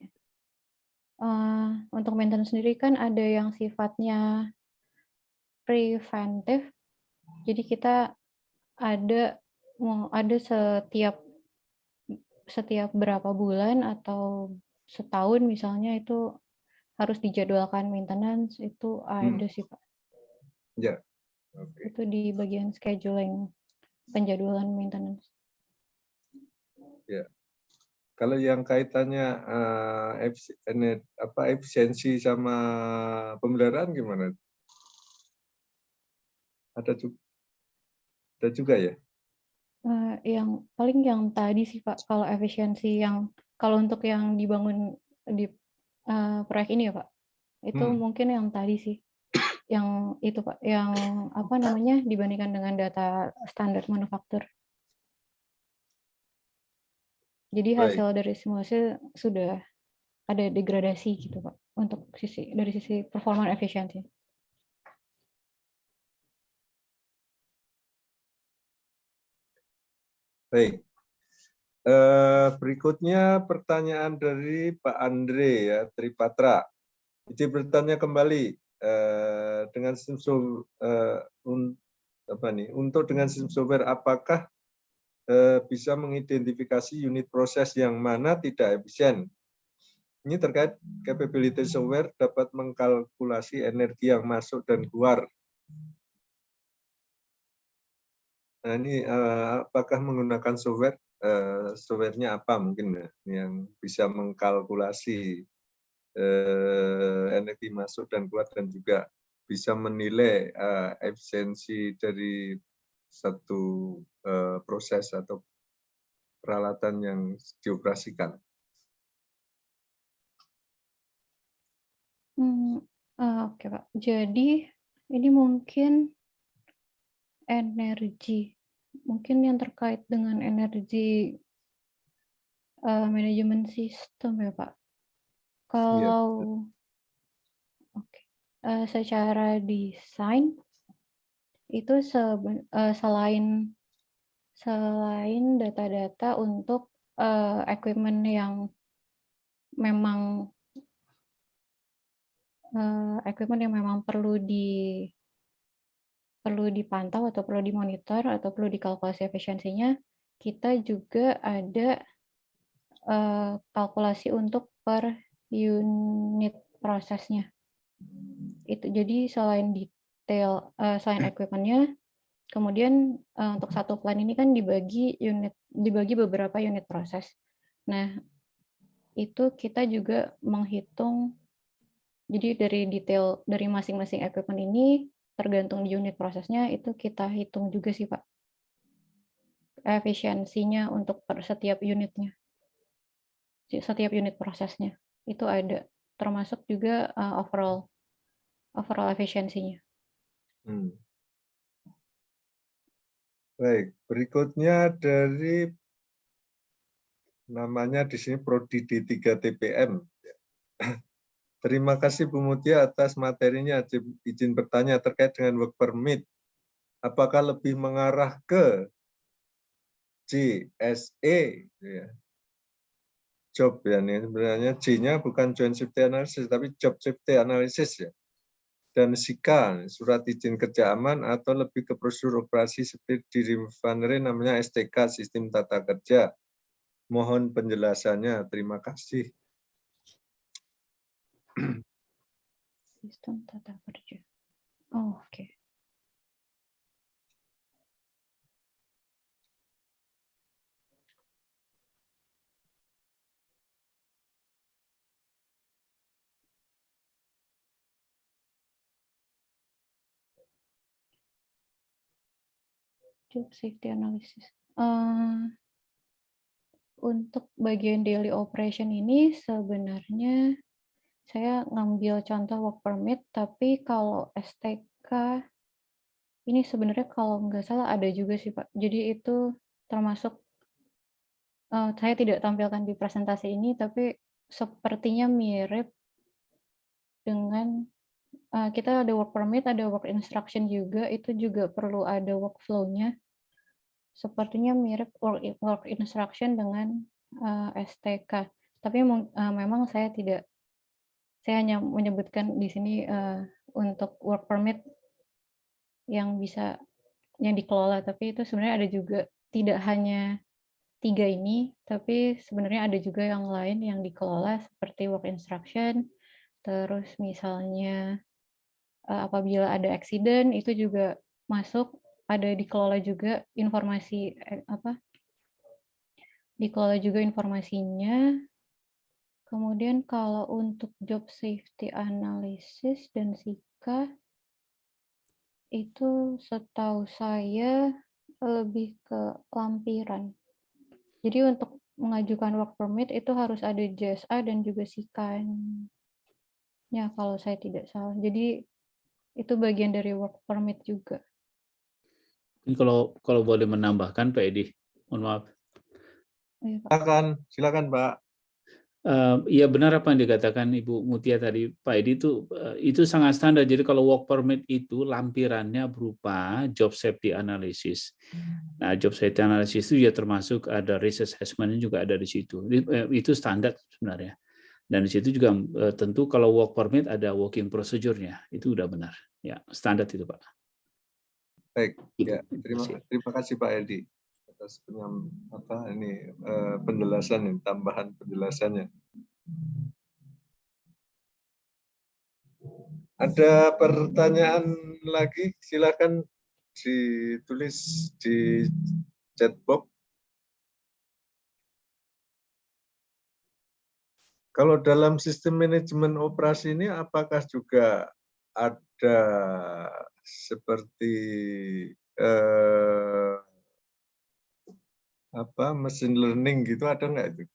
untuk maintenance sendiri kan ada yang sifatnya preventif. Jadi kita ada setiap berapa bulan atau setahun misalnya itu harus dijadwalkan maintenance, itu ada sih Pak. Ya. Okay. Itu di bagian scheduling, penjadwalan maintenance. Ya. Kalau yang kaitannya efisiensi sama pemeliharaan gimana? Ada juga ya? Yang paling yang tadi sih Pak, kalau efisiensi kalau untuk yang dibangun di proyek ini ya Pak, itu mungkin yang tadi sih, yang itu Pak, yang apa namanya dibandingkan dengan data standar manufaktur. Jadi hasil dari simulasi sudah ada degradasi gitu Pak, untuk dari sisi performa efisiensi. Baik. Berikutnya pertanyaan dari Pak Andre ya, Tripatra. Jadi bertanya kembali dengan sistem untuk dengan sistem software apakah bisa mengidentifikasi unit proses yang mana tidak efisien? Ini terkait capability software dapat mengkalkulasi energi yang masuk dan keluar. Nah ini apakah menggunakan software? Softwarenya apa mungkin ya, yang bisa mengkalkulasi energi masuk dan keluar dan juga bisa menilai efisiensi dari satu proses atau peralatan yang dioperasikan. Oke Pak, jadi ini mungkin energi, mungkin yang terkait dengan energi manajemen sistem ya Pak. Kalau secara desain itu selain data-data untuk equipment yang memang perlu perlu dipantau atau perlu dimonitor atau perlu dikalkulasi efisiensinya, kita juga ada kalkulasi untuk per unit prosesnya. Itu jadi selain detail, selain equipment-nya, kemudian untuk satu plan ini kan dibagi beberapa unit proses. Nah, itu kita juga menghitung, jadi dari detail dari masing-masing equipment ini tergantung unit prosesnya, itu kita hitung juga sih Pak, efisiensinya untuk per setiap unitnya, setiap unit prosesnya itu ada, termasuk juga overall efisiensinya. Baik, berikutnya dari namanya di sini Prodi D3 TPM. Terima kasih Bu Mutia atas materinya. Izin bertanya terkait dengan work permit. Apakah lebih mengarah ke JSE, ya, job ya, ini sebenarnya J-nya bukan joint safety analysis tapi job safety analysis ya, dan SIKA, surat izin kerja aman, atau lebih ke prosedur operasi seperti di refinery namanya STK, sistem tata kerja. Mohon penjelasannya, terima kasih. Sistem tata kerja. Oh, oke. Job safety analysis. Untuk bagian daily operation ini sebenarnya saya ngambil contoh work permit, tapi kalau STK ini sebenarnya kalau nggak salah ada juga sih Pak. Jadi itu termasuk, saya tidak tampilkan di presentasi ini, tapi sepertinya mirip dengan, kita ada work permit, ada work instruction juga, itu juga perlu ada workflow-nya. Sepertinya mirip work instruction dengan STK. Tapi memang saya hanya menyebutkan di sini untuk work permit yang dikelola, tapi itu sebenarnya ada juga, tidak hanya 3 ini, tapi sebenarnya ada juga yang lain yang dikelola seperti work instruction, terus misalnya apabila ada accident itu juga masuk, ada dikelola juga informasinya. Kemudian kalau untuk job safety analysis dan SIKA, itu setahu saya lebih ke lampiran. Jadi untuk mengajukan work permit itu harus ada JSA dan juga SIKA-nya kalau saya tidak salah. Jadi itu bagian dari work permit juga. Ini kalau boleh menambahkan Pak Edi, mohon maaf. Silakan Pak. Iya benar apa yang dikatakan Ibu Mutia tadi, Pak Edi, itu sangat standar. Jadi kalau work permit itu lampirannya berupa job safety analysis. Nah, job safety analysis itu ya termasuk ada risk assessment juga ada di situ. Itu standar sebenarnya. Dan di situ juga tentu kalau work permit ada working procedure-nya. Itu udah benar. Ya, standar itu, Pak. Baik, Gitu. ya, terima kasih Pak Edi atas penjelasan, tambahan penjelasannya. Ada pertanyaan lagi? Silakan ditulis di chat box. Kalau dalam sistem manajemen operasi ini, apakah juga ada seperti machine learning gitu, ada nggak itu?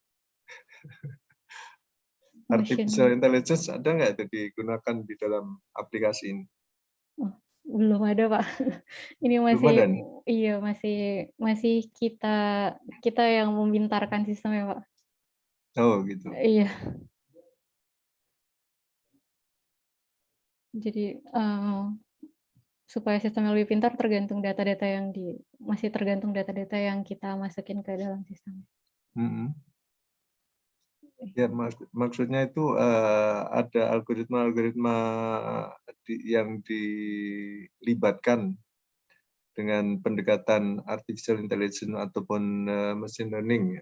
Artificial intelligence ada nggak itu digunakan di dalam aplikasi ini? Oh, belum ada Pak. Ini masih kita yang memintarkan sistemnya Pak. Oh gitu. Iya. Jadi supaya sistemnya lebih pintar masih tergantung data-data yang kita masukin ke dalam sistem. Ya, maksudnya itu ada algoritma yang dilibatkan dengan pendekatan artificial intelligence ataupun machine learning.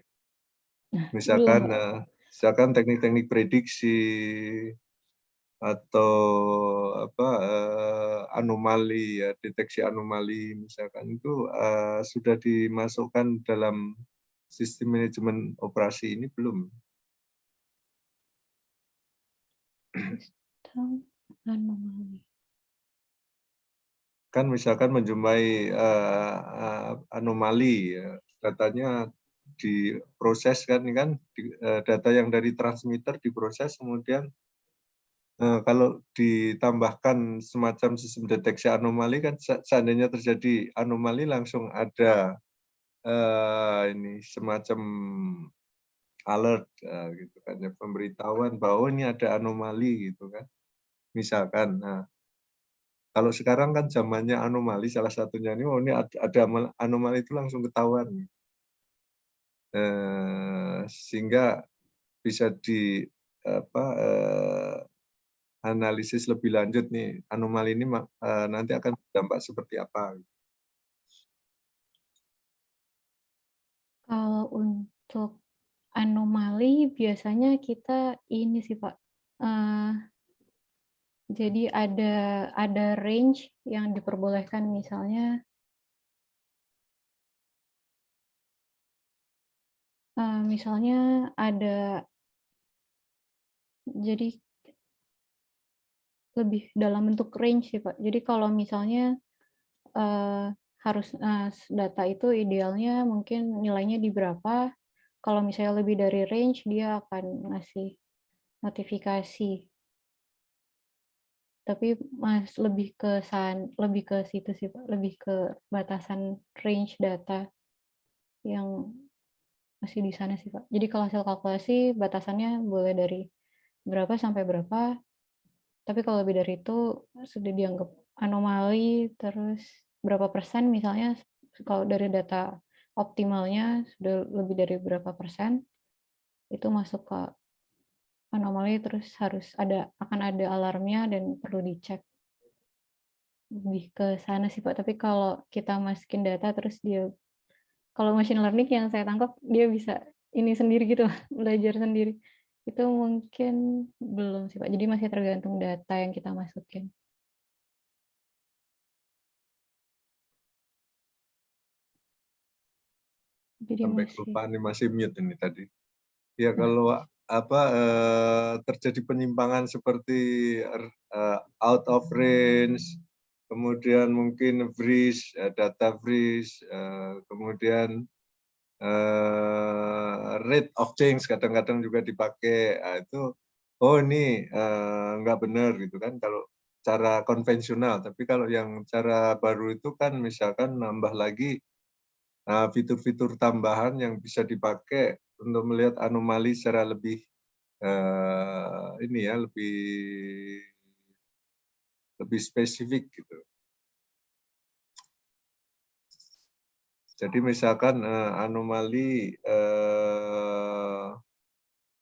Misalkan teknik-teknik prediksi atau anomali, ya, deteksi anomali misalkan itu sudah dimasukkan dalam sistem manajemen operasi ini belum? Sistem anomali. Kan misalkan menjumpai anomali, ya, datanya diproses kan, data yang dari transmitter diproses, kemudian kalau ditambahkan semacam sistem deteksi anomali kan, seandainya terjadi anomali langsung ada ini semacam alert, gitu kan, ya, pemberitahuan bahwa ini ada anomali gitu kan, misalkan. Nah, kalau sekarang kan zamannya anomali, salah satunya ini, oh ini ada anomali itu langsung ketahuan. Sehingga bisa di analisis lebih lanjut nih, anomali ini nanti akan berdampak seperti apa. Kalau untuk anomali biasanya kita ini sih Pak, jadi ada range yang diperbolehkan, misalnya ada, jadi lebih dalam bentuk range sih Pak. Jadi kalau misalnya harus data itu idealnya mungkin nilainya di berapa, kalau misalnya lebih dari range dia akan ngasih notifikasi. Tapi lebih ke situ sih Pak, lebih ke batasan range data yang masih di sana sih Pak. Jadi kalau hasil kalkulasi batasannya boleh dari berapa sampai berapa, tapi kalau lebih dari itu sudah dianggap anomali. Terus berapa persen misalnya, kalau dari data optimalnya sudah lebih dari berapa persen, itu masuk ke anomali, terus akan ada alarmnya dan perlu dicek. Lebih ke sana sih Pak. Tapi kalau kita masukin data terus kalau machine learning yang saya tangkap dia bisa ini sendiri gitu, belajar sendiri. Itu mungkin belum sih Pak. Jadi masih tergantung data yang kita masukin. Jadi Sampai kelupaan nih, masih mute ini tadi. Ya kalau terjadi penyimpangan seperti out of range, kemudian mungkin freeze, data freeze, kemudian rate of change kadang-kadang juga dipakai. Itu ini nggak benar gitu kan kalau cara konvensional. Tapi kalau yang cara baru itu kan misalkan nambah lagi fitur-fitur tambahan yang bisa dipakai untuk melihat anomali secara lebih lebih spesifik gitu. Jadi misalkan anomali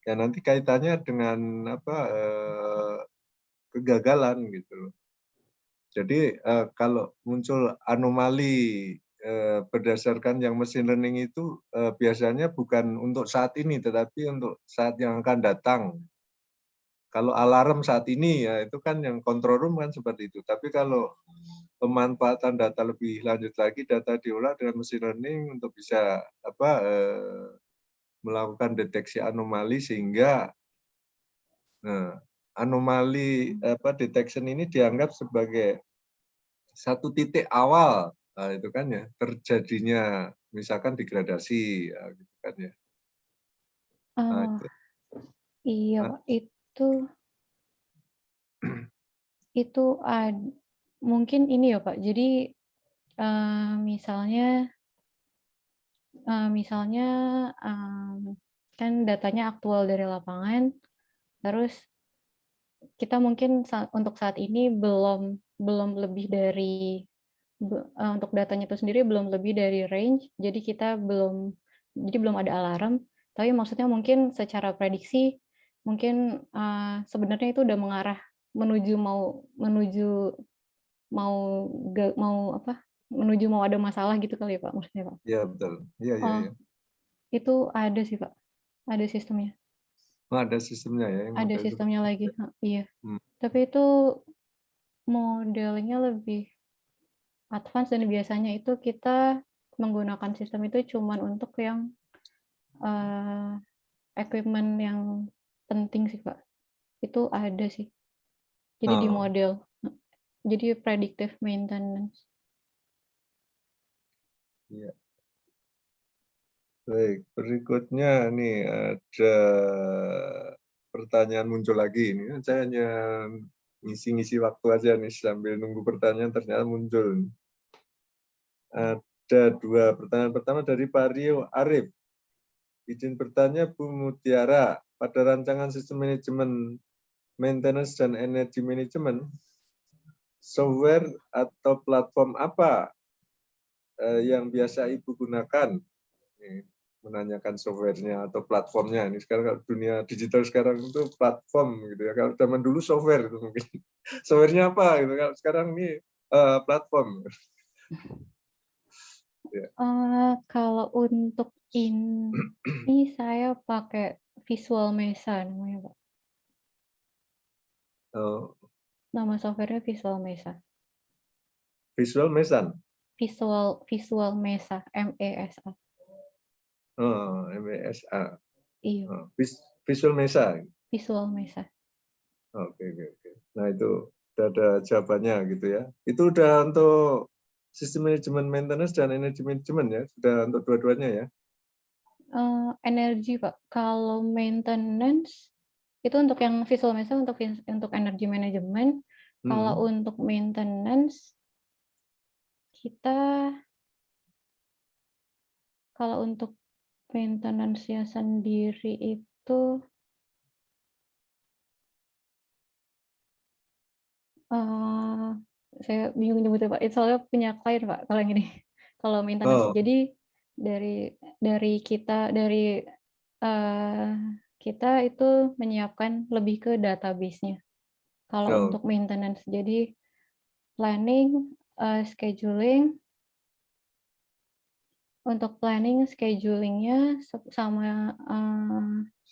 ya nanti kaitannya dengan kegagalan gitu. Jadi kalau muncul anomali berdasarkan yang machine learning itu biasanya bukan untuk saat ini, tetapi untuk saat yang akan datang. Kalau alarm saat ini ya itu kan yang control room kan seperti itu. Tapi kalau pemanfaatan data lebih lanjut lagi, data diolah dengan machine learning untuk bisa melakukan deteksi anomali, sehingga anomali detection ini dianggap sebagai satu titik awal itu kan ya terjadinya misalkan degradasi gitu kan ya. Iya Pak, itu mungkin ini ya Pak. Jadi misalnya kan datanya aktual dari lapangan, terus kita mungkin untuk saat ini belum lebih dari untuk datanya itu sendiri belum lebih dari range, jadi belum ada alarm. Tapi maksudnya mungkin secara prediksi mungkin sebenarnya itu udah mengarah menuju menuju mau ada masalah gitu kali ya Pak, maksudnya Pak. Ya betul. Iya, iya, Oh, iya. itu ada sih Pak, ada sistemnya. Oh, ada sistemnya ya yang Ada model sistemnya seperti lagi, itu. iya. Hmm. Tapi itu modelnya lebih advance dan biasanya itu kita menggunakan sistem itu cuman untuk yang equipment yang penting sih Pak. Itu ada sih. Jadi di Oh, model. Jadi predictive maintenance. iya. Baik, berikutnya nih ada pertanyaan muncul lagi ini. Saya hanya ngisi-ngisi waktu aja nih sambil nunggu pertanyaan ternyata muncul. Ada dua pertanyaan. Pertama dari Pak Rio Arif. Izin bertanya Bu Mutiara, pada rancangan sistem manajemen maintenance dan energi manajemen, software atau platform apa yang biasa Ibu gunakan? Ini menanyakan softwarenya atau platformnya. Ini sekarang kalau dunia digital sekarang itu platform gitu ya. Kalau zaman dulu software itu mungkin softwarenya apa gitu. Kalau sekarang ini platform. Ya. Kalau untuk ini saya pakai Visual Mesa namanya Pak. Oh, Nama softwarenya Visual Mesa. Visual Mesan. Visual Mesa, MESA. Oh, MESA. Iya, Oh, Visual Mesa. Visual Mesa. Oke, oke, oke. Nah itu udah ada jawabannya gitu ya. Itu udah untuk sistem manajemen maintenance dan energi manajemen ya, sudah untuk dua-duanya ya. Energi Pak. Kalau maintenance itu untuk yang Visual Mesa untuk energi manajemen. Kalau untuk maintenance kalau untuk maintenance-nya sendiri itu saya bingung nyebutnya Pak. Itu soalnya punya klien Pak kalau yang ini. Kalau maintenance. Oh. Jadi dari kita itu menyiapkan lebih ke database-nya. Kalau untuk maintenance. Jadi planning, scheduling. Untuk planning, schedulingnya sama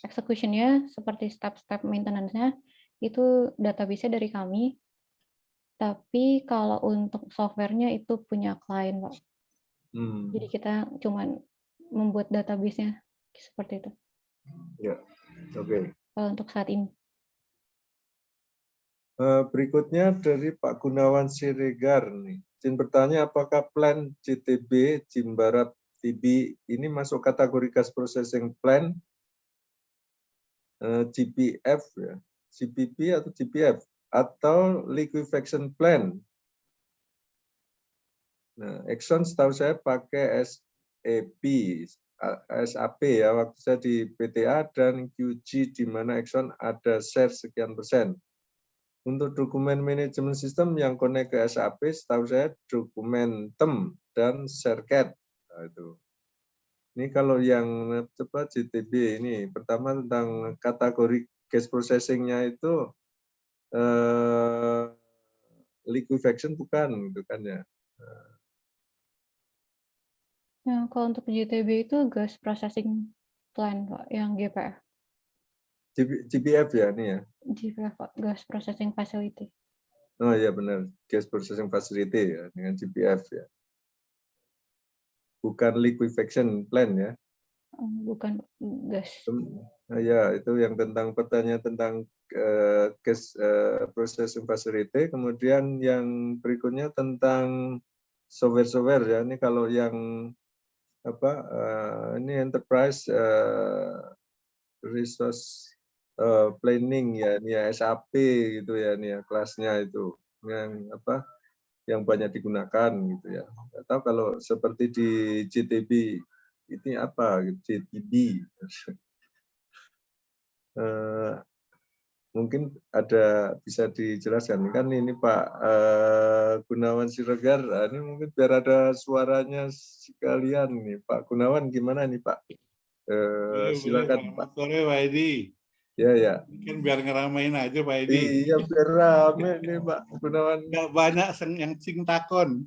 execution-nya seperti step-step maintenance-nya itu database-nya dari kami. Tapi kalau untuk software-nya itu punya klien, Pak. Jadi kita cuman membuat database-nya seperti itu. Ya, oke. Kalau untuk saat ini. Berikutnya dari Pak Gunawan Siregar nih. Izin bertanya apakah plan JTB Jimbarat TB ini masuk kategori gas processing plan GPF ya, CPP atau GPF atau liquefaction plan. Nah, Exxon setahu saya pakai SAP ya waktu saya di PTA dan QG di mana Exxon ada share sekian persen. Untuk dokumen manajemen sistem yang connect ke SAP, setahu saya Dokumentem dan Serket. Nah, itu. Ini kalau yang coba JTB ini, pertama tentang kategori gas processing-nya itu liquefaction bukan, gitu kan ya. Nah, kalau untuk JTB itu gas processing plant, Pak, yang GPF. GPF ya ini ya? GPF, Pak, gas processing facility. Oh iya benar, gas processing facility ya, dengan GPF ya. Bukan liquefaction plant ya? Bukan gas. Ya, itu yang tentang pertanyaan tentang gas processing facility. Kemudian yang berikutnya tentang software ya. Ini kalau yang apa? Ini enterprise resource planning ya, ini ya SAP gitu ya, ini ya kelasnya itu yang apa? Yang banyak digunakan gitu ya. Atau kalau seperti di JTB ini apa? JTB. Mungkin ada bisa dijelaskan kan ini Pak Gunawan Siregar, ini mungkin biar ada suaranya sekalian nih Pak Gunawan, gimana nih Pak? Silakan Pak. Selamat sore Pak Edi. Ya ya. Mungkin biar ngeramein aja Pak Edi. Iya biar rame nih Pak Gunawan. Nggak banyak yang sing takon.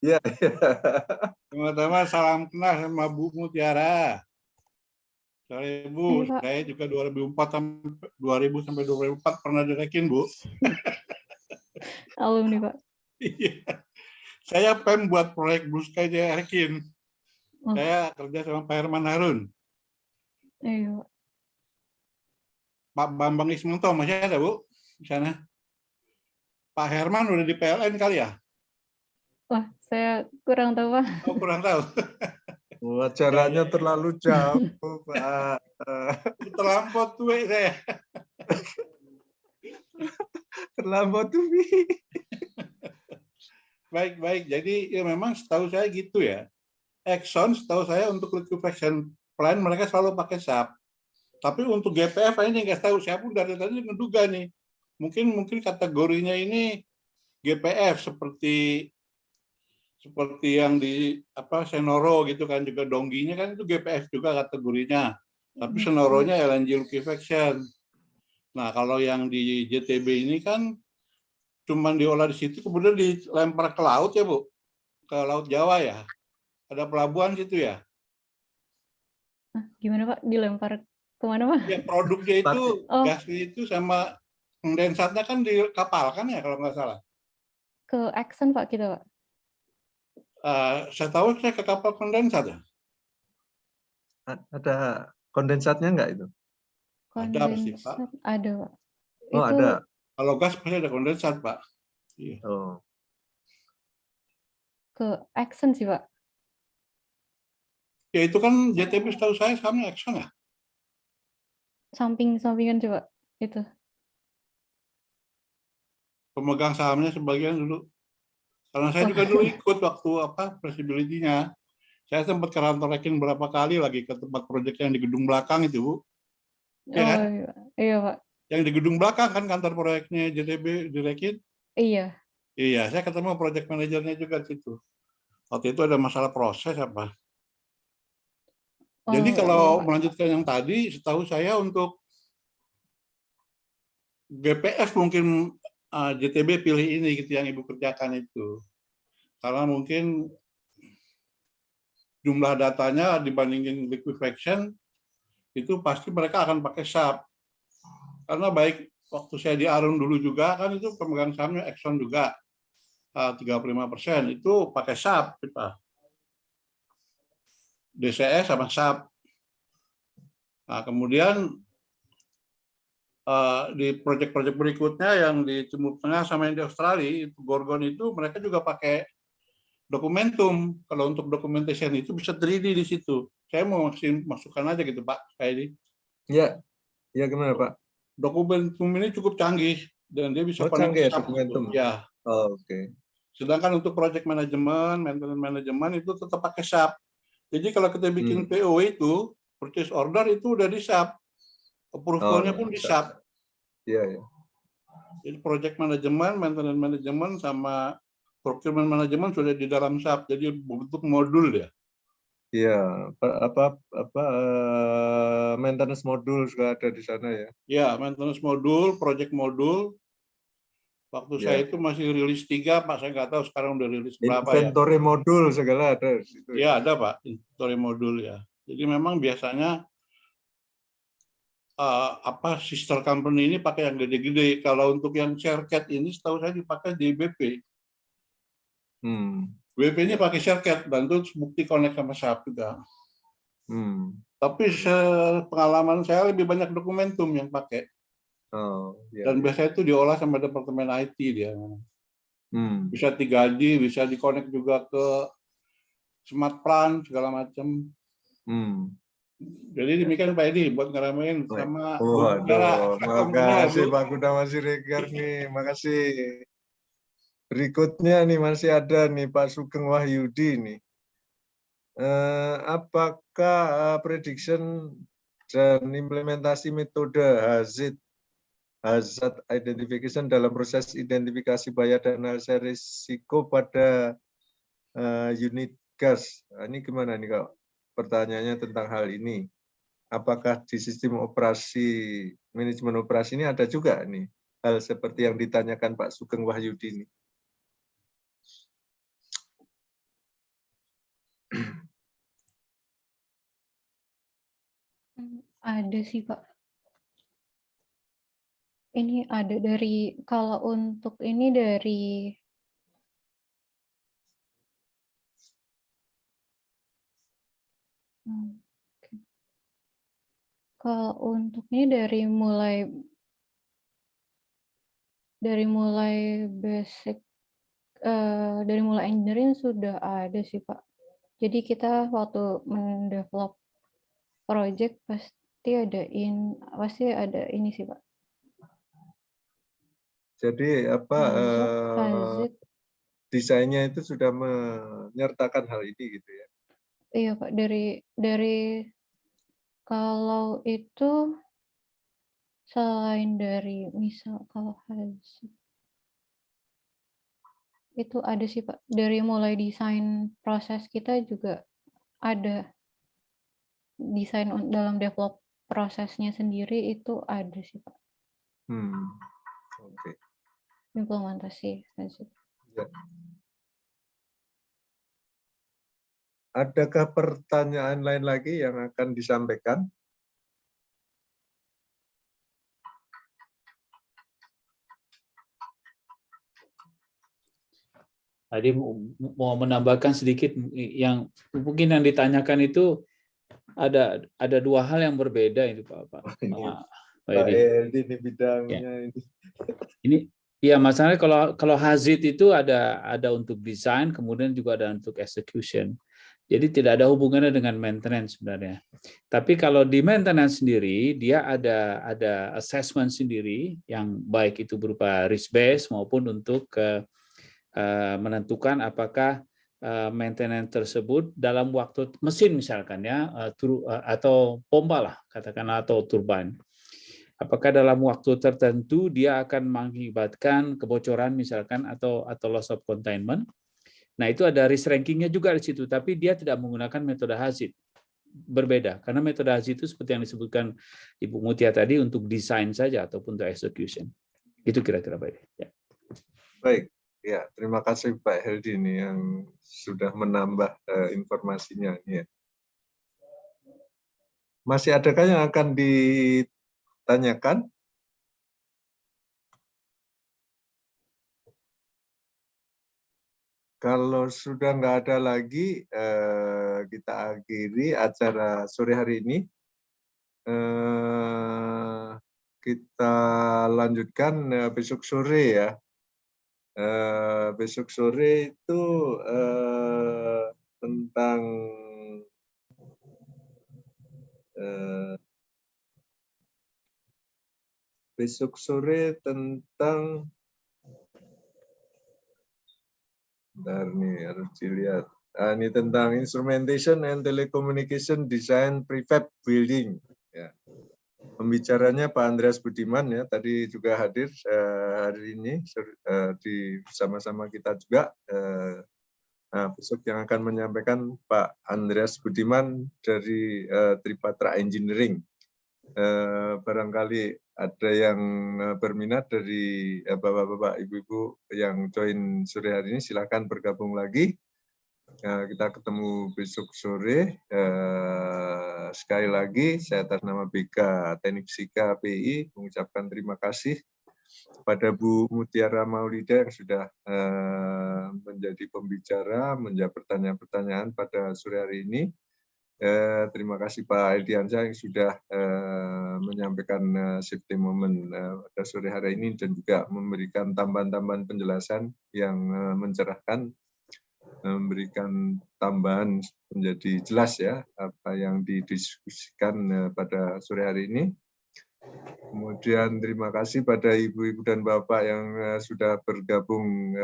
Iya. Pertama salam kenal sama Bu Mutiara. Sorry Bu, Iya, Pak. saya juga 2000 sampai 2004 pernah direkin Bu. Alumni, Pak. Iya. Saya PEM buat proyek Blue Sky Jaya Rekin. Oh. Saya kerja sama Pak Herman Harun. Iya, Pak. Pak Bambang Ismanto masih ada Bu di sana. Pak Herman udah di PLN kali ya? Wah, saya kurang tahu, Pak. Oh, kurang tahu. Wah, jaraknya terlalu jauh, Pak. Terlampau tua saya. Terlambat tuh, Bi. Baik. Jadi ya memang setahu saya gitu ya. Exxon setahu saya untuk liquefaction plant mereka selalu pakai SAP. Tapi untuk GPF ini nggak tahu. Saya pun dari tadi menduga nih. Mungkin kategorinya ini GPF seperti yang di Senoro gitu kan, juga Dongginya kan itu GPF juga kategorinya. Tapi Senoronya LNG liquefaction. Nah, kalau yang di JTB ini kan cuman diolah di situ kemudian dilempar ke laut ya, Bu. Ke Laut Jawa ya. Ada pelabuhan situ ya. Gimana, Pak? Dilempar kemana, Pak? Ya, produknya itu Oh. gasnya itu sama kondensatnya kan di kapal kan ya kalau nggak salah. Ke Exxon, Pak, kita, Pak. Saya tahu saya ke kapal kondensat ya. Ada kondensatnya nggak itu? Ada pasti, Pak. Kondensat ada, Pak. Oh, Itu ada. Kalau gas pasti ada kondensat, Pak. Iya. Oh. ke Exxon sih, Pak. Ya itu kan JTB setahu saya sama Exxon ya. Samping-sampingan sih, Pak. Itu. Pemegang sahamnya sebagian dulu. Karena saya juga dulu ikut waktu feasibility-nya. Saya sempat ke kantor Rekin berapa kali lagi ke tempat proyek yang di gedung belakang itu, Bu. Iya kan? Iya, Pak. Yang di gedung belakang kan kantor proyeknya JTB di Rekin. Iya. Iya, saya ketemu project manajernya juga di situ. Waktu itu ada masalah proses apa. Jadi kalau melanjutkan yang tadi, setahu saya untuk GPF mungkin JTB pilih ini gitu yang Ibu kerjakan itu. Karena mungkin jumlah datanya dibandingin liquefaction itu pasti mereka akan pakai SAP. Karena baik waktu saya di Arun dulu juga kan itu pemegang sahamnya Exxon juga 35% itu pakai SAP kita. DCS sama SAP. Nah, kemudian di proyek-proyek berikutnya yang di Timur Tengah sama yang di Australia itu Gorgon itu mereka juga pakai Dokumentum. Kalau untuk documentation itu bisa 3D di situ. Saya mau masukkan aja gitu Pak Kaidi. Ya, ya gimana Pak? Dokumentum ini cukup canggih dan dia bisa canggih ya connect Dokumentum. ya. Oh, oke. Sedangkan untuk project management, maintenance management itu tetap pakai SAP. Jadi kalau kita bikin PO itu purchase order itu udah di SAP. Approval-nya pun di SAP. Iya, ya. Jadi project management, maintenance management sama procurement management sudah di dalam SAP. Jadi bentuk modul ya. Iya, maintenance modul juga ada di sana ya. Ya, maintenance modul, project modul. Waktu saya itu masih rilis 3, Pak. Saya nggak tahu sekarang udah rilis berapa ya. Inventory modul segala ada di situ. Ya, ada Pak. Inventory modul ya. Jadi memang biasanya sister company ini pakai yang gede-gede. Kalau untuk yang ShareCat ini setahu saya dipakai di BP. BP ini pakai ShareCat dan itu bukti connect sama SAP juga. Tapi pengalaman saya lebih banyak Dokumentum yang pakai. Dan biasanya itu diolah sama departemen IT dia. Bisa 3D, bisa di-connect juga ke Smart Plan segala macam. Jadi demikian Pak Edi buat ngeramein sama makasih Pak Gudama Siregar nih, makasih. Berikutnya nih masih ada nih Pak Sugeng Wahyudi nih. Apakah prediction dan implementasi metode hazard identification dalam proses identifikasi bahaya dan analisis risiko pada unit gas? Ini gimana nih Kak? Pertanyaannya tentang hal ini. Apakah di sistem operasi, manajemen operasi ini ada juga nih hal seperti yang ditanyakan Pak Sugeng Wahyudi ini? Ada sih, Pak. Ini ada dari, kalau untuk ini dari oke. Kalau untuk ini dari mulai basic, dari mulai engineering sudah ada sih, Pak. Jadi kita waktu mendevelop project pasti ada ini sih, Pak. Jadi apa Hazard. desainnya itu sudah menyertakan hal ini gitu ya? Iya, Pak, dari kalau itu selain dari misal kalau hazard itu ada sih, Pak, dari mulai desain proses kita juga ada desain dalam develop prosesnya sendiri itu ada sih, Pak. Oke. Implementasi hazard. Ya. Adakah pertanyaan lain lagi yang akan disampaikan? Tadi mau menambahkan sedikit yang mungkin yang ditanyakan itu ada 2 hal yang berbeda itu Pak. Pak Edi. Ini bidangnya Ya. ini. Ini ya masalahnya kalau hazard itu ada untuk desain, kemudian juga ada untuk execution. Jadi tidak ada hubungannya dengan maintenance sebenarnya. Tapi kalau di maintenance sendiri dia ada assessment sendiri yang baik itu berupa risk based maupun untuk menentukan apakah maintenance tersebut dalam waktu mesin misalkan ya atau pompa lah katakanlah atau turbine. Apakah dalam waktu tertentu dia akan mengakibatkan kebocoran misalkan atau loss of containment. Nah, itu ada risk rankingnya juga di situ, tapi dia tidak menggunakan metode hazard. Berbeda, karena metode hazard itu seperti yang disebutkan Ibu Mutia tadi untuk desain saja ataupun untuk execution. Itu kira-kira Pak. Ya. Baik, ya terima kasih Pak Heldi ini yang sudah menambah informasinya. Ya. Masih adakah yang akan ditanyakan? Kalau sudah nggak ada lagi, kita akhiri acara sore hari ini. Kita lanjutkan besok sore ya. Besok sore itu tentang bentar nih harus dilihat. Ini tentang instrumentation and telecommunication design prefab building. Ya. Pembicaranya Pak Andreas Budiman ya, tadi juga hadir hari ini di bersama-sama kita juga. Nah, besok yang akan menyampaikan Pak Andreas Budiman dari Tripatra Engineering. Barangkali ada yang berminat dari bapak-bapak, ibu-ibu yang join sore hari ini, silakan bergabung lagi. Kita ketemu besok sore. Sekali lagi, saya atas nama BK Teknik Fisika PI mengucapkan terima kasih kepada Bu Mutiara Maulida yang sudah menjadi pembicara, menjawab pertanyaan-pertanyaan pada sore hari ini. Terima kasih Pak Eldiansyah yang sudah menyampaikan safety moment pada sore hari ini dan juga memberikan tambahan-tambahan penjelasan yang mencerahkan, memberikan tambahan menjadi jelas ya apa yang didiskusikan pada sore hari ini. Kemudian terima kasih pada ibu-ibu dan bapak yang sudah bergabung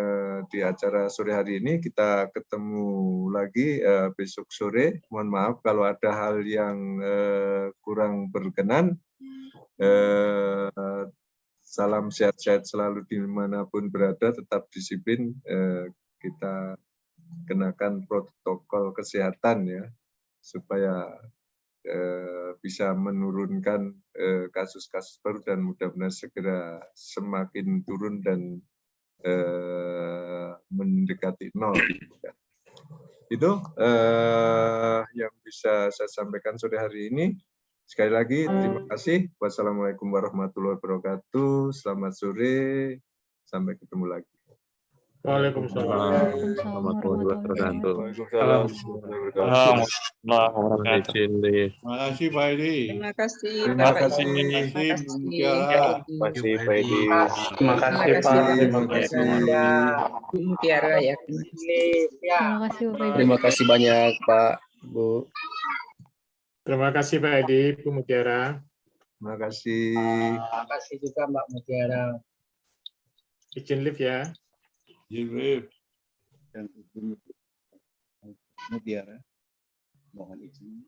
di acara sore hari ini. Kita ketemu lagi besok sore. Mohon maaf kalau ada hal yang kurang berkenan. Salam sehat-sehat selalu dimanapun berada, tetap disiplin. Kita kenakan protokol kesehatan ya, supaya bisa menurunkan kasus-kasus baru dan mudah-mudahan segera semakin turun dan mendekati nol. Itu yang bisa saya sampaikan sore hari ini. Sekali lagi, terima kasih. Wassalamualaikum warahmatullahi wabarakatuh. Selamat sore. Sampai ketemu lagi. Waalaikumsalam. Waalaikumsalam warahmatullahi wabarakatuh. Waalaikumsalam. Terima kasih Pak Edi. Terima kasih. Terima Bapak kasih. Ibu. Terima kasih Bu Mutiara. Terima kasih Pak Edi. Terima kasih Pak. Terima kasih. Bu Mutiara ya. Terima kasih Bapak Ibu. Terima kasih banyak Pak, Bu. Terima kasih Pak Edi, Bu Mutiara. Terima kasih. Terima kasih juga Mbak Mutiara. Izin live ya. Jilid. Dan Ibu Mutiara mohon izin